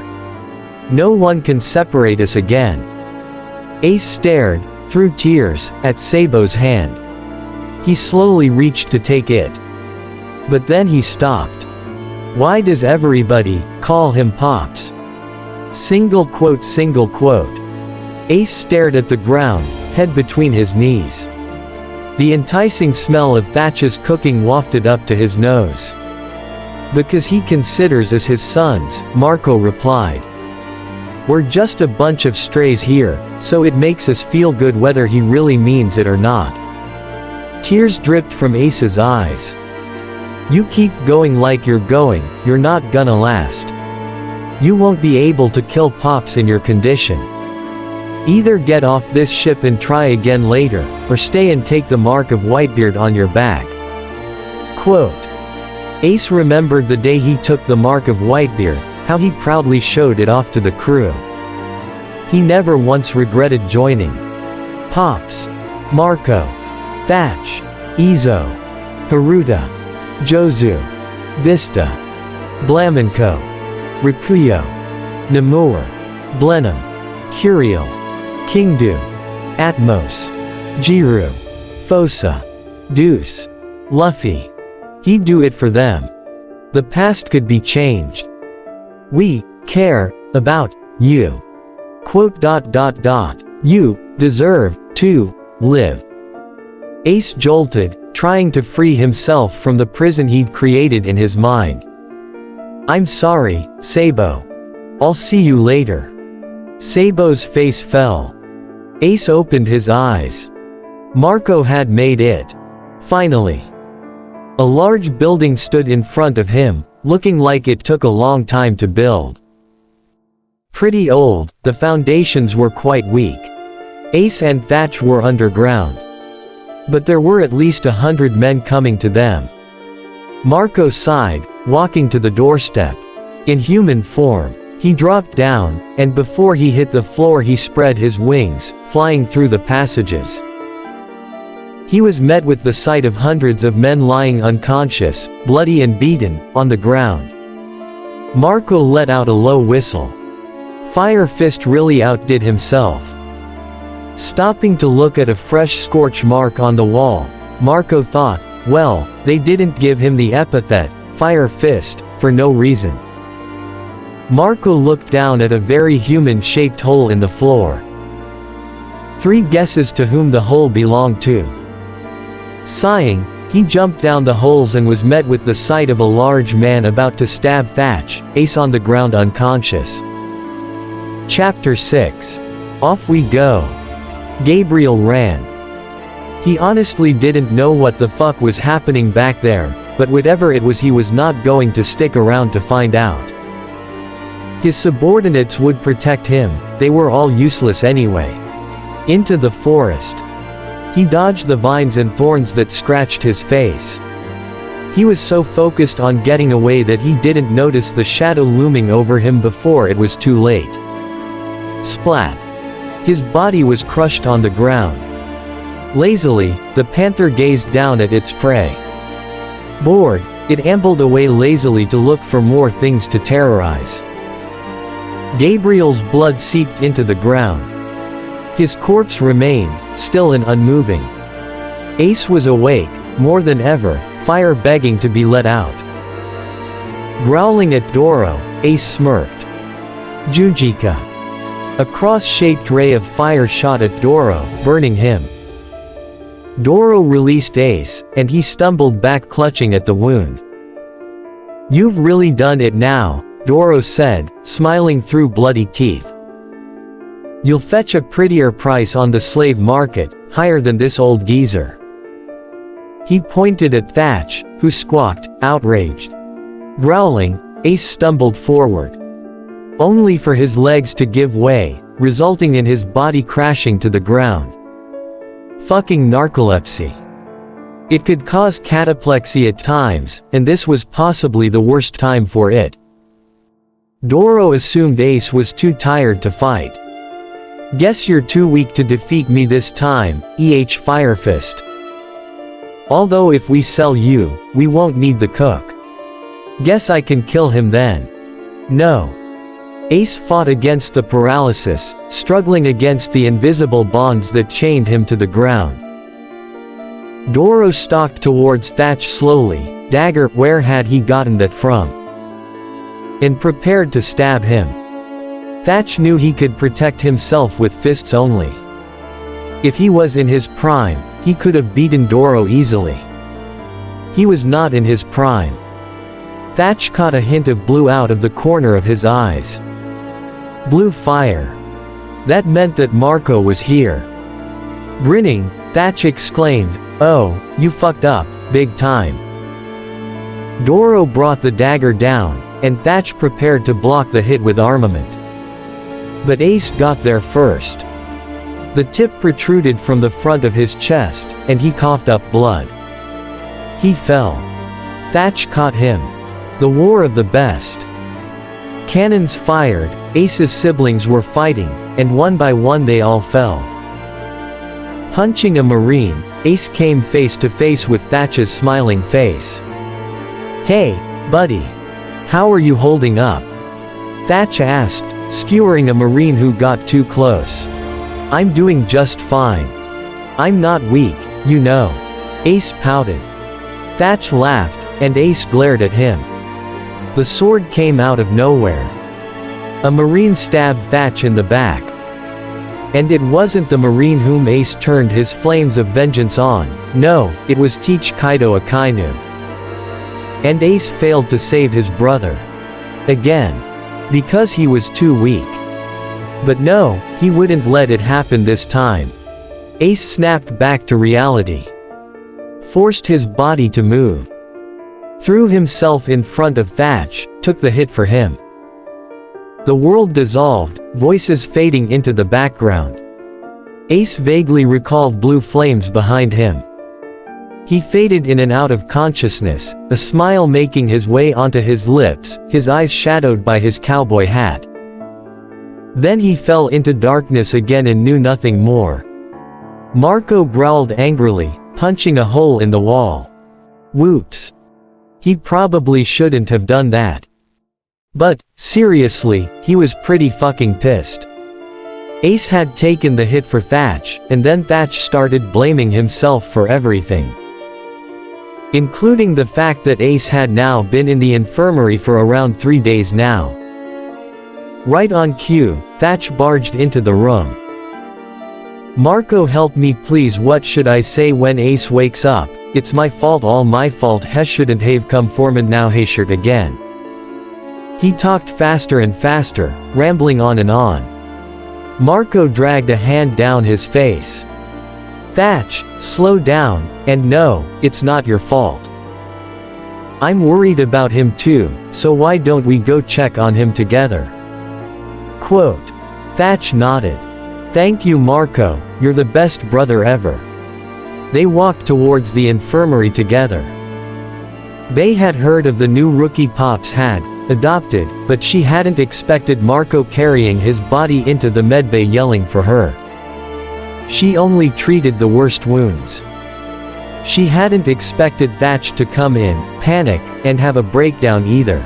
No one can separate us again." Ace stared, through tears, at Sabo's hand. He slowly reached to take it. But then he stopped. Why does everybody call him Pops? Single quote, single quote. Ace stared at the ground, head between his knees. The enticing smell of Thatch's cooking wafted up to his nose. "Because he considers us his sons," Marco replied. "We're just a bunch of strays here, so it makes us feel good whether he really means it or not." Tears dripped from Ace's eyes. "You keep going like you're going, you're not gonna last. You won't be able to kill Pops in your condition. Either get off this ship and try again later, or stay and take the mark of Whitebeard on your back." Quote. Ace remembered the day he took the mark of Whitebeard, how he proudly showed it off to the crew. He never once regretted joining. Pops, Marco, Thatch, Izo, Haruta, Jozu, Vista, Blamenco, Rikuyo, Namur, Blenheim, Curiel, Kingdu, Atmos, Jiru, Fosa, Deuce, Luffy. He'd do it for them. The past could be changed. "We care about you. Quote. You deserve to live." Ace jolted, trying to free himself from the prison he'd created in his mind. "I'm sorry, Sabo. I'll see you later." Sabo's face fell. Ace opened his eyes. Marco had made it. Finally. A large building stood in front of him, looking like it took a long time to build. Pretty old, the foundations were quite weak. Ace and Thatch were underground. But there were at least 100 men coming to them. Marco sighed, walking to the doorstep. In human form, he dropped down, and before he hit the floor he spread his wings, flying through the passages. He was met with the sight of hundreds of men lying unconscious, bloody and beaten, on the ground. Marco let out a low whistle. Fire Fist really outdid himself. Stopping to look at a fresh scorch mark on the wall, Marco thought, well, they didn't give him the epithet, Fire Fist, for no reason. Marco looked down at a very human-shaped hole in the floor. 3 guesses to whom the hole belonged to. Sighing, he jumped down the holes and was met with the sight of a large man about to stab Thatch, Ace on the ground unconscious. Chapter 6. Off we go. Gabriel ran. He honestly didn't know what the fuck was happening back there, but whatever it was he was not going to stick around to find out. His subordinates would protect him, they were all useless anyway. Into the forest. He dodged the vines and thorns that scratched his face. He was so focused on getting away that he didn't notice the shadow looming over him before it was too late. Splat. His body was crushed on the ground. Lazily, the panther gazed down at its prey. Bored, it ambled away lazily to look for more things to terrorize. Gabriel's blood seeped into the ground. His corpse remained, still and unmoving. Ace was awake, more than ever, fire begging to be let out. Growling at Doro, Ace smirked. Jujika. A cross-shaped ray of fire shot at Doro, burning him. Doro released Ace, and he stumbled back clutching at the wound. "You've really done it now," Doro said, smiling through bloody teeth. "You'll fetch a prettier price on the slave market, higher than this old geezer." He pointed at Thatch, who squawked, outraged. Growling, Ace stumbled forward. Only for his legs to give way, resulting in his body crashing to the ground. Fucking narcolepsy. It could cause cataplexy at times, and this was possibly the worst time for it. Doro assumed Ace was too tired to fight. Guess you're too weak to defeat me this time, Firefist. Although if we sell you, we won't need the cook. Guess I can kill him then. No. Ace fought against the paralysis, struggling against the invisible bonds that chained him to the ground. Doro stalked towards Thatch slowly, dagger, where had he gotten that from? And prepared to stab him. Thatch knew he could protect himself with fists only. If he was in his prime, he could have beaten Doro easily. He was not in his prime. Thatch caught a hint of blue out of the corner of his eyes. Blue fire. That meant that Marco was here. Grinning, Thatch exclaimed, "Oh, you fucked up, big time." Doro brought the dagger down, and Thatch prepared to block the hit with armament. But Ace got there first. The tip protruded from the front of his chest, and he coughed up blood. He fell. Thatch caught him. The war of the best. Cannons fired, Ace's siblings were fighting, and one by one they all fell. Punching a Marine, Ace came face to face with Thatch's smiling face. "Hey, buddy. How are you holding up?" Thatch asked, skewering a Marine who got too close. "I'm doing just fine. I'm not weak, you know." Ace pouted. Thatch laughed, and Ace glared at him. The sword came out of nowhere. A Marine stabbed Thatch in the back. And it wasn't the Marine whom Ace turned his flames of vengeance on, no, it was Teach Kaido Akainu. And Ace failed to save his brother. Again. Because he was too weak. But no, he wouldn't let it happen this time. Ace snapped back to reality. Forced his body to move. Threw himself in front of Thatch, took the hit for him. The world dissolved, voices fading into the background. Ace vaguely recalled blue flames behind him. He faded in and out of consciousness, a smile making his way onto his lips, his eyes shadowed by his cowboy hat. Then he fell into darkness again and knew nothing more. Marco growled angrily, punching a hole in the wall. Whoops. He probably shouldn't have done that. But, seriously, he was pretty fucking pissed. Ace had taken the hit for Thatch, and then Thatch started blaming himself for everything. Including the fact that Ace had now been in the infirmary for around 3 days now. Right on cue, Thatch barged into the room. "Marco, help me please. What should I say when Ace wakes up? It's my fault, all my fault. He shouldn't have come forward now. He should again." He talked faster and faster, rambling on and on. Marco dragged a hand down his face. "Thatch, slow down, and no, it's not your fault. I'm worried about him too, so why don't we go check on him together?" Quote. Thatch nodded. "Thank you, Marco, you're the best brother ever." They walked towards the infirmary together. Bay had heard of the new rookie Pops had adopted, but she hadn't expected Marco carrying his body into the medbay yelling for her. She only treated the worst wounds. She hadn't expected Thatch to come in, panic, and have a breakdown either.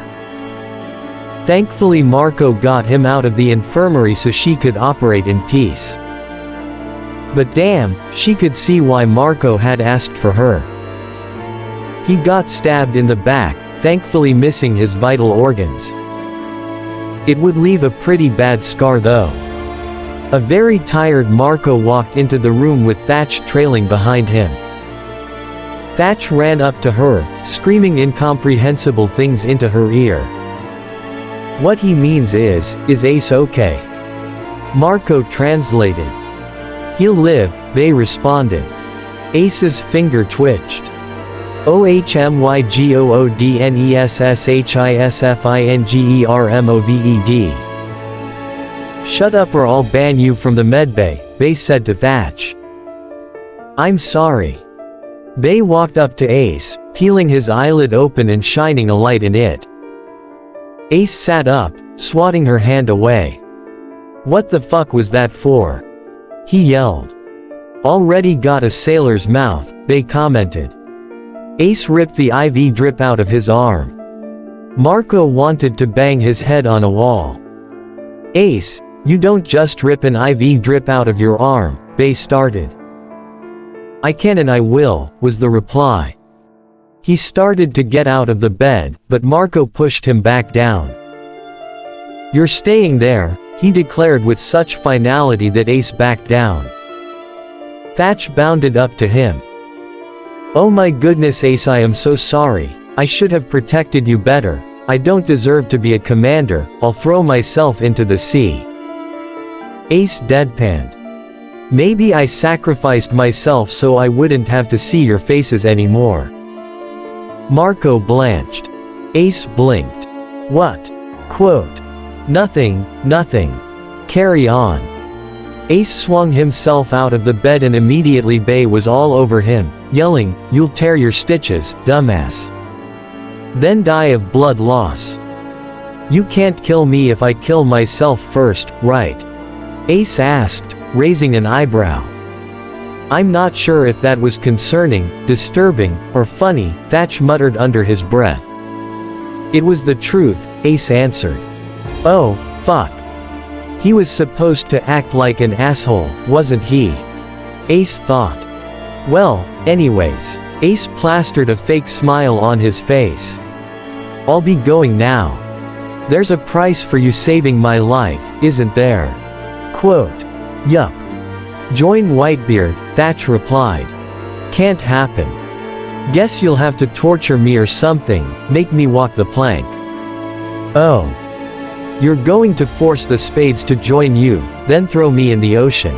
Thankfully Marco got him out of the infirmary so she could operate in peace. But damn, she could see why Marco had asked for her. He got stabbed in the back, thankfully missing his vital organs. It would leave a pretty bad scar though. A very tired Marco walked into the room with Thatch trailing behind him. Thatch ran up to her, screaming incomprehensible things into her ear. "What he means is Ace okay?" Marco translated. "He'll live," they responded. Ace's finger twitched. "OHMYGOODNESSHISFINGERMOVED. Shut up or I'll ban you from the medbay," they said to Thatch. I'm sorry. Bay walked up to Ace, peeling his eyelid open and shining a light in it. Ace sat up, swatting her hand away. What the fuck was that for? He yelled. Already got a sailor's mouth, Bay commented. Ace ripped the IV drip out of his arm. Marco wanted to bang his head on a wall. Ace, you don't just rip an IV drip out of your arm, Bay started. I can and I will, was the reply. He started to get out of the bed, but Marco pushed him back down. You're staying there, he declared with such finality that Ace backed down. Thatch bounded up to him. Oh my goodness Ace, I am so sorry, I should have protected you better, I don't deserve to be a commander, I'll throw myself into the sea. Ace deadpanned. Maybe I sacrificed myself so I wouldn't have to see your faces anymore. Marco blanched. Ace blinked. What? Quote. Nothing, nothing. Carry on. Ace swung himself out of the bed and immediately Bay was all over him, yelling, you'll tear your stitches, dumbass. Then die of blood loss. You can't kill me if I kill myself first, right? Ace asked, raising an eyebrow. I'm not sure if that was concerning, disturbing, or funny, Thatch muttered under his breath. It was the truth, Ace answered. Oh, fuck. He was supposed to act like an asshole, wasn't he? Ace thought. Well, anyways, Ace plastered a fake smile on his face. I'll be going now. There's a price for you saving my life, isn't there? Quote. Yup. Join Whitebeard, Thatch replied. Can't happen. Guess you'll have to torture me or something, make me walk the plank. Oh. You're going to force the Spades to join you, then throw me in the ocean.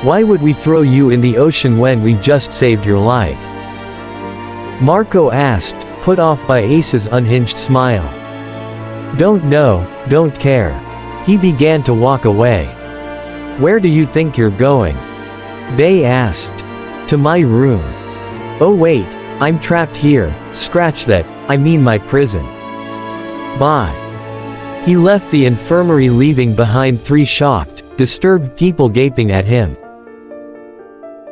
Why would we throw you in the ocean when we just saved your life? Marco asked, put off by Ace's unhinged smile. Don't know, don't care. He began to walk away. Where do you think you're going? Bay asked. To my room. Oh wait, I'm trapped here, scratch that, I mean my prison. Bye. He left the infirmary leaving behind 3 shocked, disturbed people gaping at him.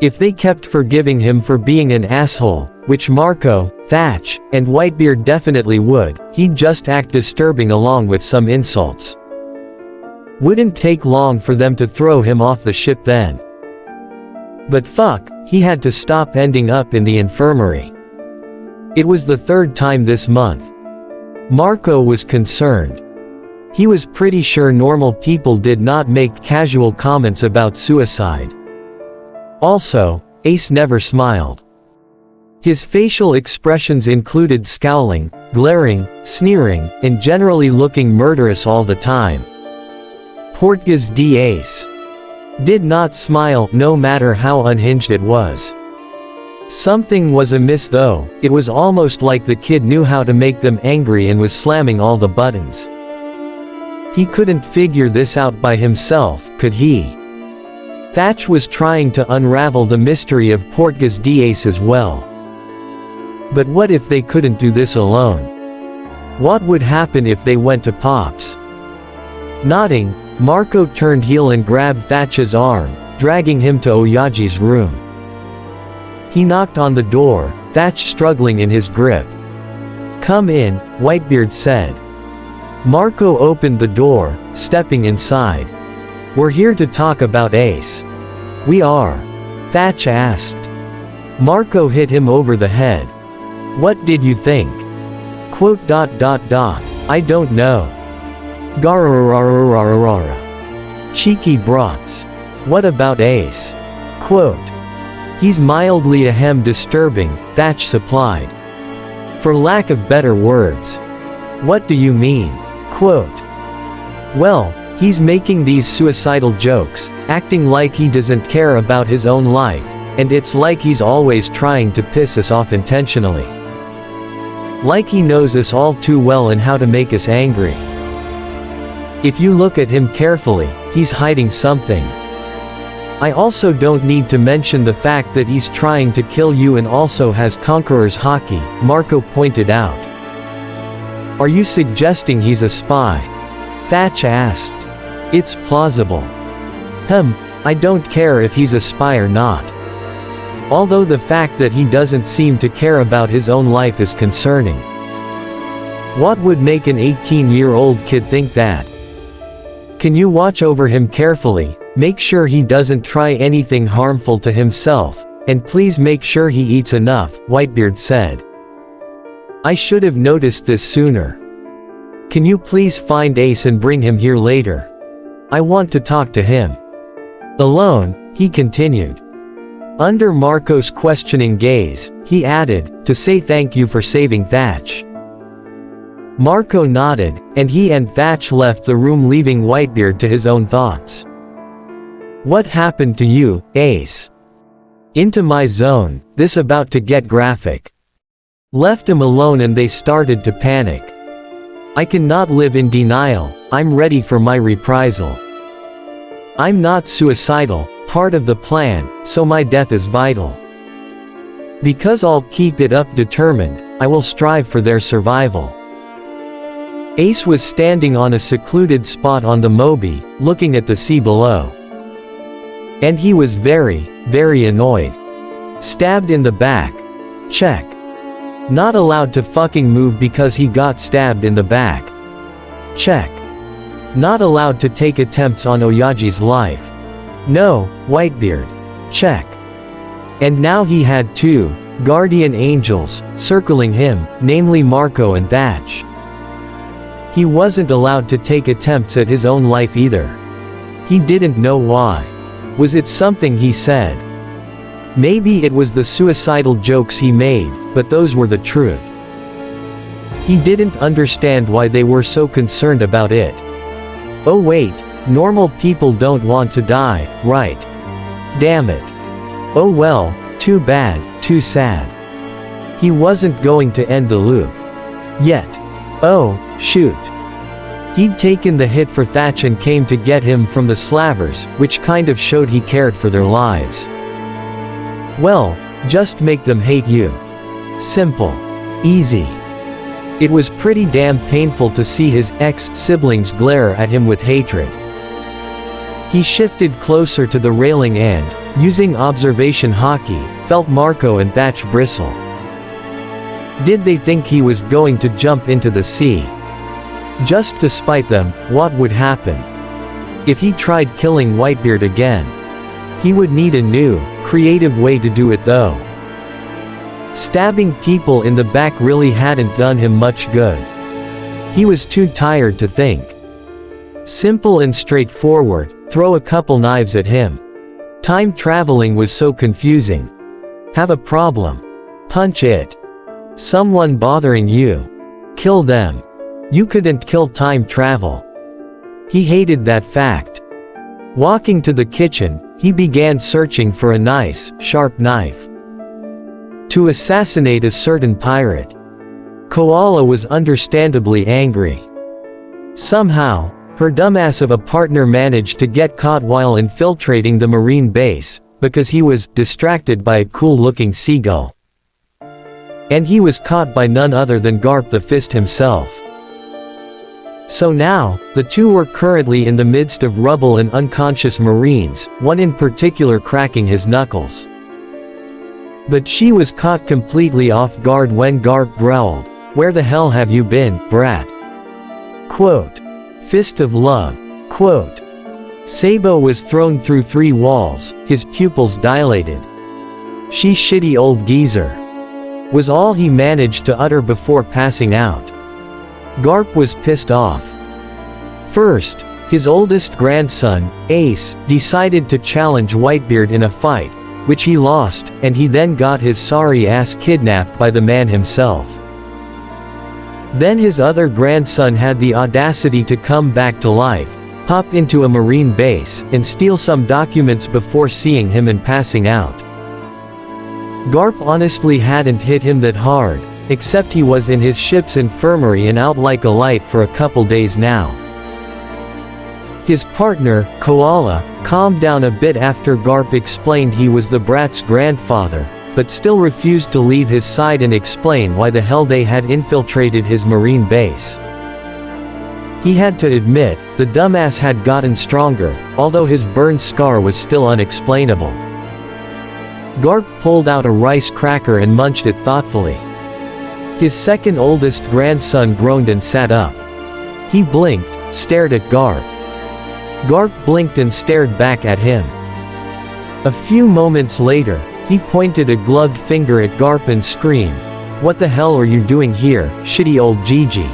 If they kept forgiving him for being an asshole, which Marco, Thatch, and Whitebeard definitely would, he'd just act disturbing along with some insults. Wouldn't take long for them to throw him off the ship then. But fuck, he had to stop ending up in the infirmary. It was the 3rd time this month. Marco was concerned. He was pretty sure normal people did not make casual comments about suicide. Also, Ace never smiled. His facial expressions included scowling, glaring, sneering, and generally looking murderous all the time. Portgas Ace did not smile, no matter how unhinged it was. Something was amiss though, it was almost like the kid knew how to make them angry and was slamming all the buttons. He couldn't figure this out by himself, could he? Thatch was trying to unravel the mystery of Portgas Ace as well. But what if they couldn't do this alone? What would happen if they went to Pops? Nodding, Marco turned heel and grabbed Thatch's arm, dragging him to Oyaji's room. He knocked on the door, Thatch struggling in his grip. Come in, Whitebeard said. Marco opened the door, stepping inside. We're here to talk about Ace. We are. Thatch asked. Marco hit him over the head. What did you think? Quote. I don't know. Gararararararara. Cheeky brats. What about Ace? Quote. He's mildly ahem disturbing, Thatch supplied. For lack of better words. What do you mean? Quote. Well, he's making these suicidal jokes, acting like he doesn't care about his own life, and it's like he's always trying to piss us off intentionally. Like he knows us all too well and how to make us angry. If you look at him carefully, he's hiding something. I also don't need to mention the fact that he's trying to kill you and also has Conqueror's Haki, Marco pointed out. Are you suggesting he's a spy? Thatch asked. It's plausible. I don't care if he's a spy or not. Although the fact that he doesn't seem to care about his own life is concerning. What would make an 18-year-old kid think that? Can you watch over him carefully, make sure he doesn't try anything harmful to himself, and please make sure he eats enough, Whitebeard said. I should have noticed this sooner. Can you please find Ace and bring him here later? I want to talk to him. Alone, he continued. Under Marco's questioning gaze, he added, to say thank you for saving Thatch. Marco nodded, and he and Thatch left the room, leaving Whitebeard to his own thoughts. What happened to you, Ace? Into my zone, this about to get graphic. Left him alone and they started to panic. I cannot live in denial, I'm ready for my reprisal. I'm not suicidal, part of the plan, so my death is vital. Because I'll keep it up determined, I will strive for their survival. Ace was standing on a secluded spot on the Moby, looking at the sea below. And he was very, very annoyed. Stabbed in the back. Check. Not allowed to fucking move because he got stabbed in the back. Check. Not allowed to take attempts on Oyaji's life. No, Whitebeard. Check. And now he had two guardian angels circling him, namely Marco and Thatch. He wasn't allowed to take attempts at his own life either. He didn't know why. Was it something he said? Maybe it was the suicidal jokes he made, but those were the truth. He didn't understand why they were so concerned about it. Oh wait, normal people don't want to die, right? Damn it. Oh well, too bad, too sad. He wasn't going to end the loop. Yet. Oh, shoot. He'd taken the hit for Thatch and came to get him from the Slavers, which kind of showed he cared for their lives. Well, just make them hate you. Simple. Easy. It was pretty damn painful to see his ex-siblings glare at him with hatred. He shifted closer to the railing and, using observation Haki, felt Marco and Thatch bristle. Did they think he was going to jump into the sea? Just to spite them, what would happen? If he tried killing Whitebeard again? He would need a new, creative way to do it though. Stabbing people in the back really hadn't done him much good. He was too tired to think. Simple and straightforward, throw a couple knives at him. Time traveling was so confusing. Have a problem? Punch it. Someone bothering you? Kill them. You couldn't kill time travel. He hated that fact. Walking to the kitchen, he began searching for a nice, sharp knife to assassinate a certain pirate. Koala was understandably angry. Somehow, her dumbass of a partner managed to get caught while infiltrating the marine base, because he was distracted by a cool-looking seagull. And he was caught by none other than Garp the Fist himself. So now, the two were currently in the midst of rubble and unconscious Marines, one in particular cracking his knuckles. But she was caught completely off guard when Garp growled, "Where the hell have you been, brat?" Quote. Fist of love. Quote. Sabo was thrown through 3 walls, his pupils dilated. "She shitty old geezer," was all he managed to utter before passing out. Garp was pissed off. First, his oldest grandson, Ace, decided to challenge Whitebeard in a fight, which he lost, and he then got his sorry ass kidnapped by the man himself. Then his other grandson had the audacity to come back to life, pop into a marine base, and steal some documents before seeing him and passing out. Garp honestly hadn't hit him that hard, except he was in his ship's infirmary and out like a light for a couple days now. His partner, Koala, calmed down a bit after Garp explained he was the brat's grandfather, but still refused to leave his side and explain why the hell they had infiltrated his marine base. He had to admit, the dumbass had gotten stronger, although his burn scar was still unexplainable. Garp pulled out a rice cracker and munched it thoughtfully. His second oldest grandson groaned and sat up. He blinked, stared at Garp. Garp blinked and stared back at him. A few moments later, he pointed a gloved finger at Garp and screamed, "What the hell are you doing here, shitty old Gigi?"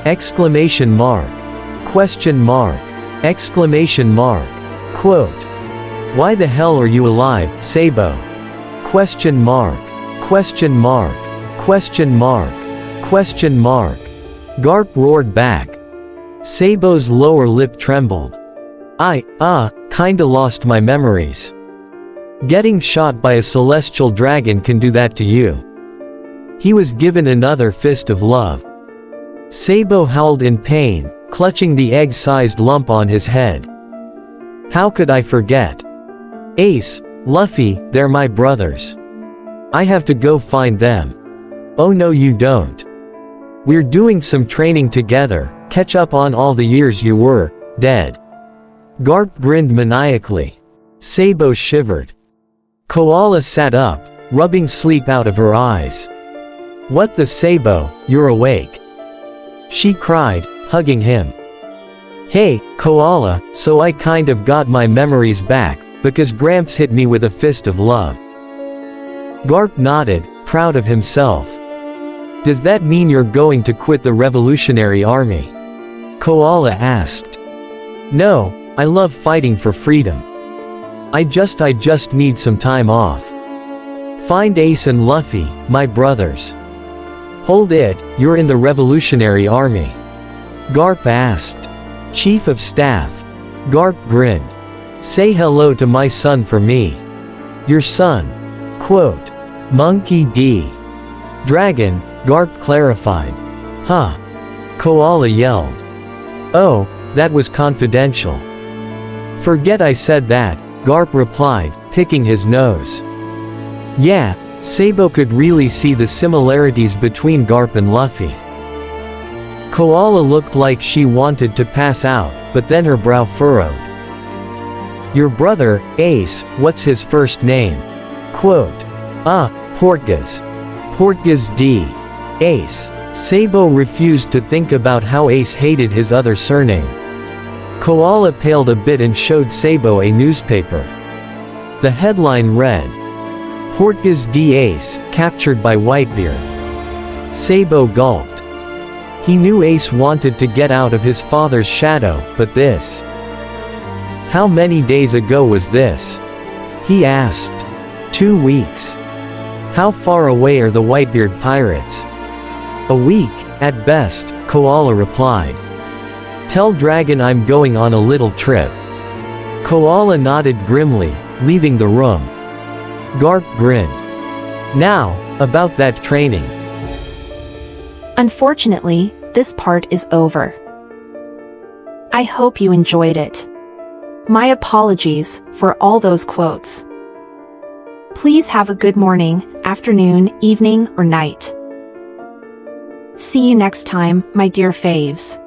Exclamation mark. Question mark. Exclamation mark. Quote. "Why the hell are you alive, Sabo?" Question mark. Question mark. Question mark. Question mark. Garp roared back. Sabo's lower lip trembled. Kinda lost my memories. Getting shot by a celestial dragon can do that to you. He was given another fist of love. Sabo howled in pain, clutching the egg-sized lump on his head. How could I forget? Ace, Luffy, they're my brothers. I have to go find them. Oh no you don't. We're doing some training together, catch up on all the years you were dead. Garp grinned maniacally. Sabo shivered. Koala sat up, rubbing sleep out of her eyes. What the Sabo, you're awake. She cried, hugging him. Hey, Koala, so I kind of got my memories back, because Gramps hit me with a fist of love. Garp nodded, proud of himself. Does that mean you're going to quit the Revolutionary Army? Koala asked. No, I love fighting for freedom. I just need some time off. Find Ace and Luffy, my brothers. Hold it, you're in the Revolutionary Army? Garp asked. Chief of Staff. Garp grinned. Say hello to my son for me. Your son. Quote. Monkey D. Dragon, Garp clarified. Huh. Koala yelled. Oh, that was confidential. Forget I said that, Garp replied, picking his nose. Yeah, Sabo could really see the similarities between Garp and Luffy. Koala looked like she wanted to pass out, but then her brow furrowed. Your brother, Ace, what's his first name? Quote. Portgas. Portgas D. Ace. Sabo refused to think about how Ace hated his other surname. Koala paled a bit and showed Sabo a newspaper. The headline read, Portgas D. Ace, captured by Whitebeard. Sabo gulped. He knew Ace wanted to get out of his father's shadow, but this. How many days ago was this? He asked. 2 weeks. How far away are the Whitebeard pirates? A week, at best, Koala replied. Tell Dragon I'm going on a little trip. Koala nodded grimly, leaving the room. Garp grinned. Now, about that training. Unfortunately, this part is over. I hope you enjoyed it. My apologies for all those quotes. Please have a good morning, afternoon, evening, or night. See you next time, my dear faves.